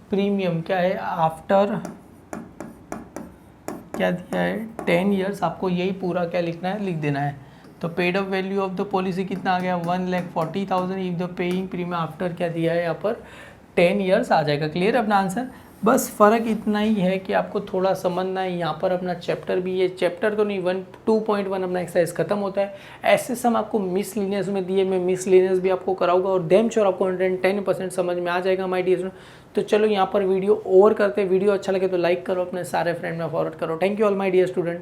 प्रीमियम क्या है आफ्टर क्या दिया है 10 ईयर्स, आपको यही पूरा क्या लिखना है लिख देना है। तो paid up value of the policy कितना आ गया 1,40,000 if the paying premium after क्या दिया है यहाँ पर 10 ईयर्स आ जाएगा, क्लियर अपना आंसर। बस फ़र्क इतना ही है कि आपको थोड़ा समझना है, यहाँ पर अपना चैप्टर भी है, चैप्टर तो नहीं 2.1 अपना एक्सरसाइज खत्म होता है। ऐसे सम आपको मिसलिनियस में दिए, मैं मिसलिनियस भी आपको कराऊंगा और डैम श्योर आपको 110% समझ में आ जाएगा माय डियर स्टूडेंट। तो चलो यहाँ पर वीडियो ओवर करते हैं, वीडियो अच्छा लगे तो लाइक करो, अपने सारे फ्रेंड में फॉरवर्ड करो। Thank you all my dear student.